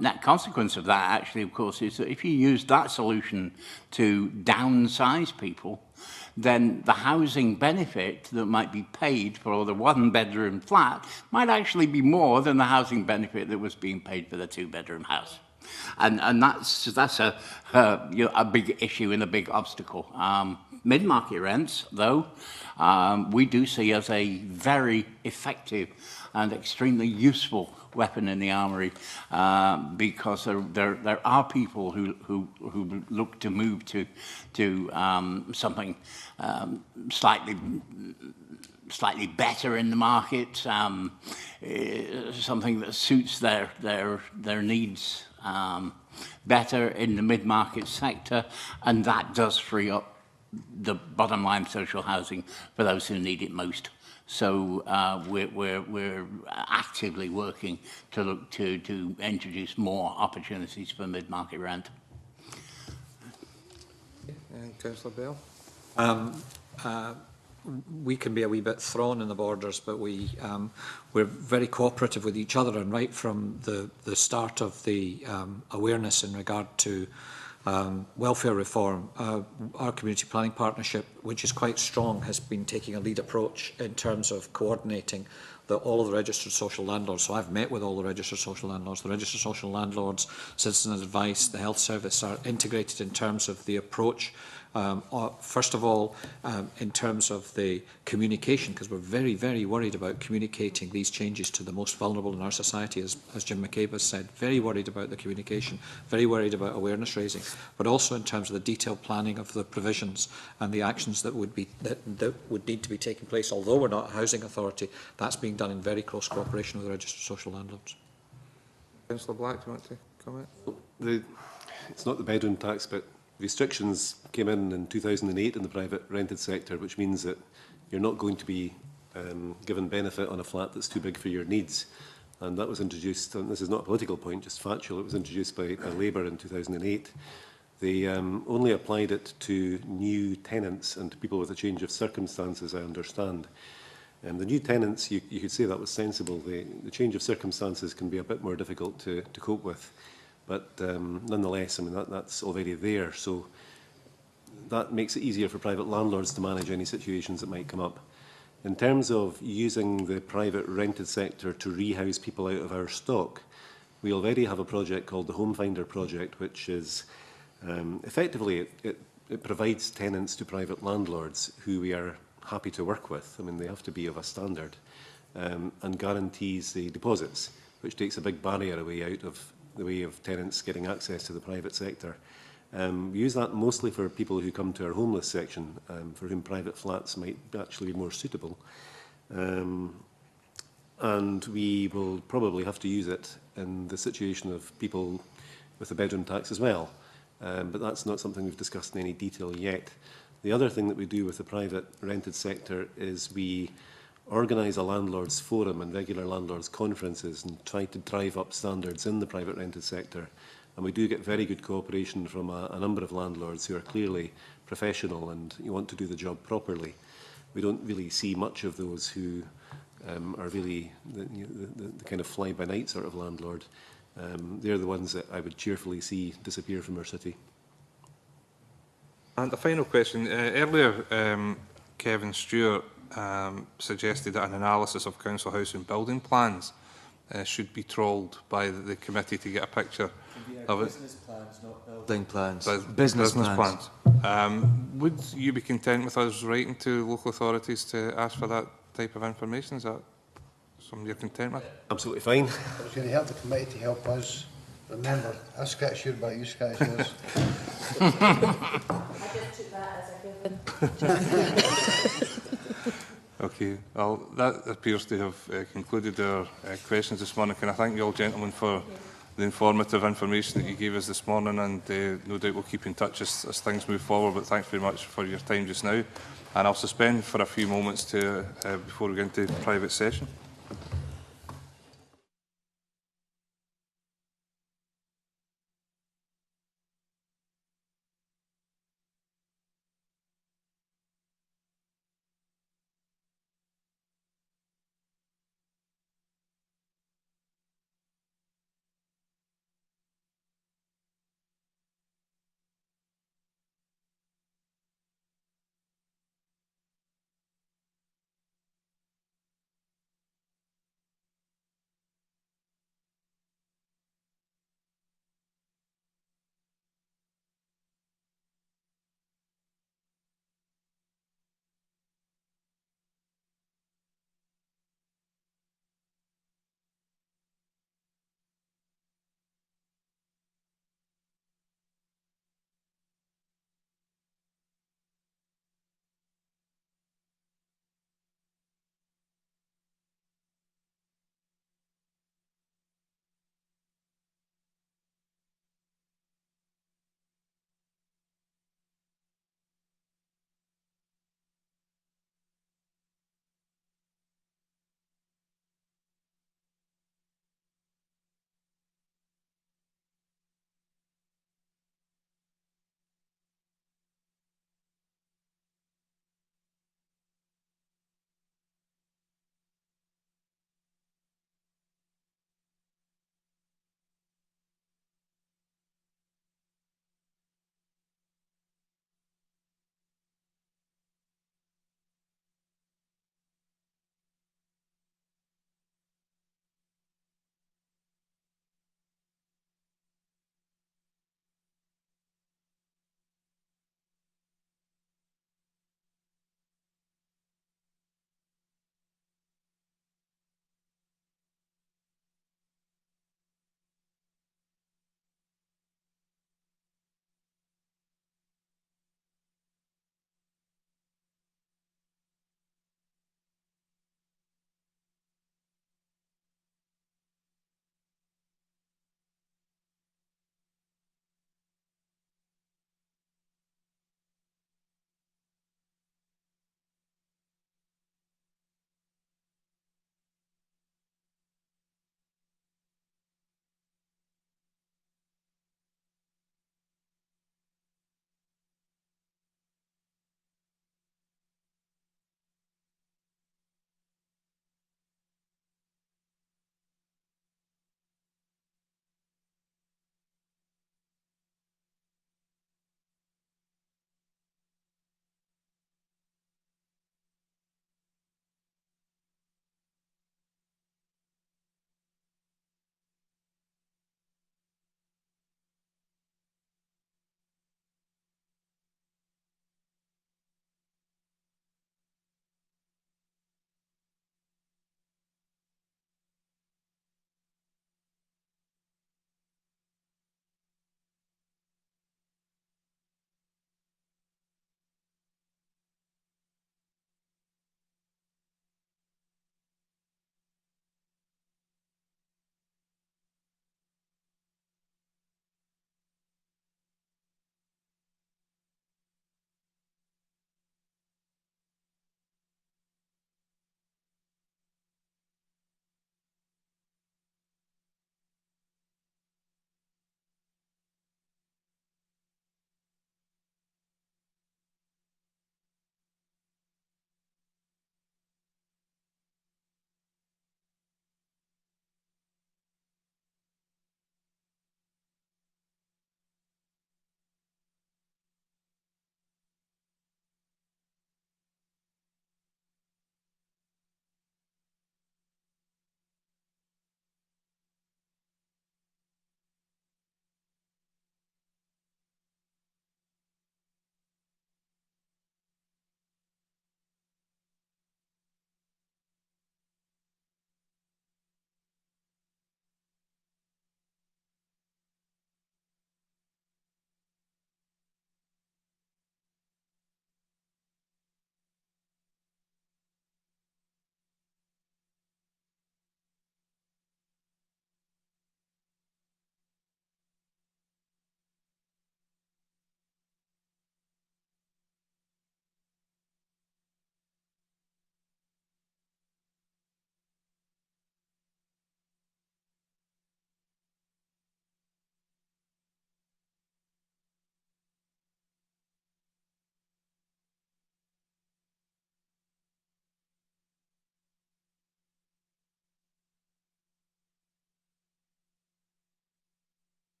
net consequence of that, actually, of course, is that if you use that solution to downsize people, then the housing benefit that might be paid for the one-bedroom flat might actually be more than the housing benefit that was being paid for the two-bedroom house. And that's a big issue and a big obstacle. Mid-market rents, though, we do see as a very effective and extremely useful weapon in the armoury because there are people who look to move to something slightly better in the market, something that suits their needs better in the mid-market sector, and that does free up the bottom line social housing for those who need it most. So we're actively working to look to introduce more opportunities for mid-market rent. Councillor Bell? We can be a wee bit thrown in the borders, but we're very cooperative with each other, and right from the start of the awareness in regard to welfare reform, our community planning partnership, which is quite strong, has been taking a lead approach in terms of coordinating all of the registered social landlords. So I've met with all the registered social landlords. The registered social landlords, citizen advice, the health service are integrated in terms of the approach. First of all, in terms of the communication, because we're very, very worried about communicating these changes to the most vulnerable in our society, as Jim McCabe has said, very worried about the communication, very worried about awareness raising, but also in terms of the detailed planning of the provisions and the actions that would need to be taking place. Although we're not a housing authority, that's being done in very close cooperation with the registered social landlords. Councillor Black, do you want to comment? It's not the bedroom tax, but restrictions came in 2008 in the private rented sector, which means that you're not going to be given benefit on a flat that's too big for your needs. And that was introduced, and this is not a political point, just factual, it was introduced by Labour in 2008. They only applied it to new tenants and to people with a change of circumstances, I understand. The new tenants, you could say that was sensible. The change of circumstances can be a bit more difficult to cope with. But nonetheless, I mean, that's already there. So that makes it easier for private landlords to manage any situations that might come up. In terms of using the private rented sector to rehouse people out of our stock, we already have a project called the Home Finder project, which is effectively, it provides tenants to private landlords who we are happy to work with. I mean, they have to be of a standard, and guarantees the deposits, which takes a big barrier away out of the way of tenants getting access to the private sector. We use that mostly for people who come to our homeless section, for whom private flats might actually be more suitable. And we will probably have to use it in the situation of people with a bedroom tax as well. But that's not something we've discussed in any detail yet. The other thing that we do with the private rented sector is we organise a landlords forum and regular landlords conferences and try to drive up standards in the private rented sector. And we do get very good cooperation from a number of landlords who are clearly professional and you want to do the job properly. We don't really see much of those who are really the kind of fly-by-night sort of landlord. They're the ones that I would cheerfully see disappear from our city. And a final question. Earlier, Kevin Stewart suggested that an analysis of council house and building plans should be trawled by the committee to get a picture of it. Business plans, not building plans. Business plans. Would you be content with us writing to local authorities to ask for that type of information? Is that something you're content with? Absolutely fine. I was going to help the committee to help us remember. I'm Scottish, sure about you Scottish laws. Okay, well, that appears to have concluded our questions this morning. Can I thank you all, gentlemen, for the informative information that you gave us this morning, and no doubt we'll keep in touch as things move forward, but thanks very much for your time just now. And I'll suspend for a few moments to before we go into private session.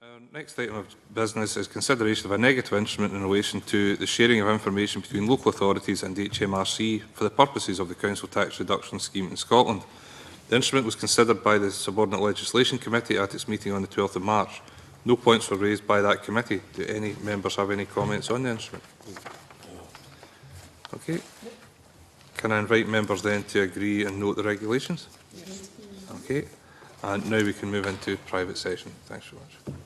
Our next item of business is consideration of a negative instrument in relation to the sharing of information between local authorities and HMRC for the purposes of the Council Tax Reduction Scheme in Scotland. The instrument was considered by the Subordinate Legislation Committee at its meeting on the 12th of March. No points were raised by that committee. Do any members have any comments on the instrument? Okay. Can I invite members then to agree and note the regulations? Okay. And now we can move into private session. Thanks very much.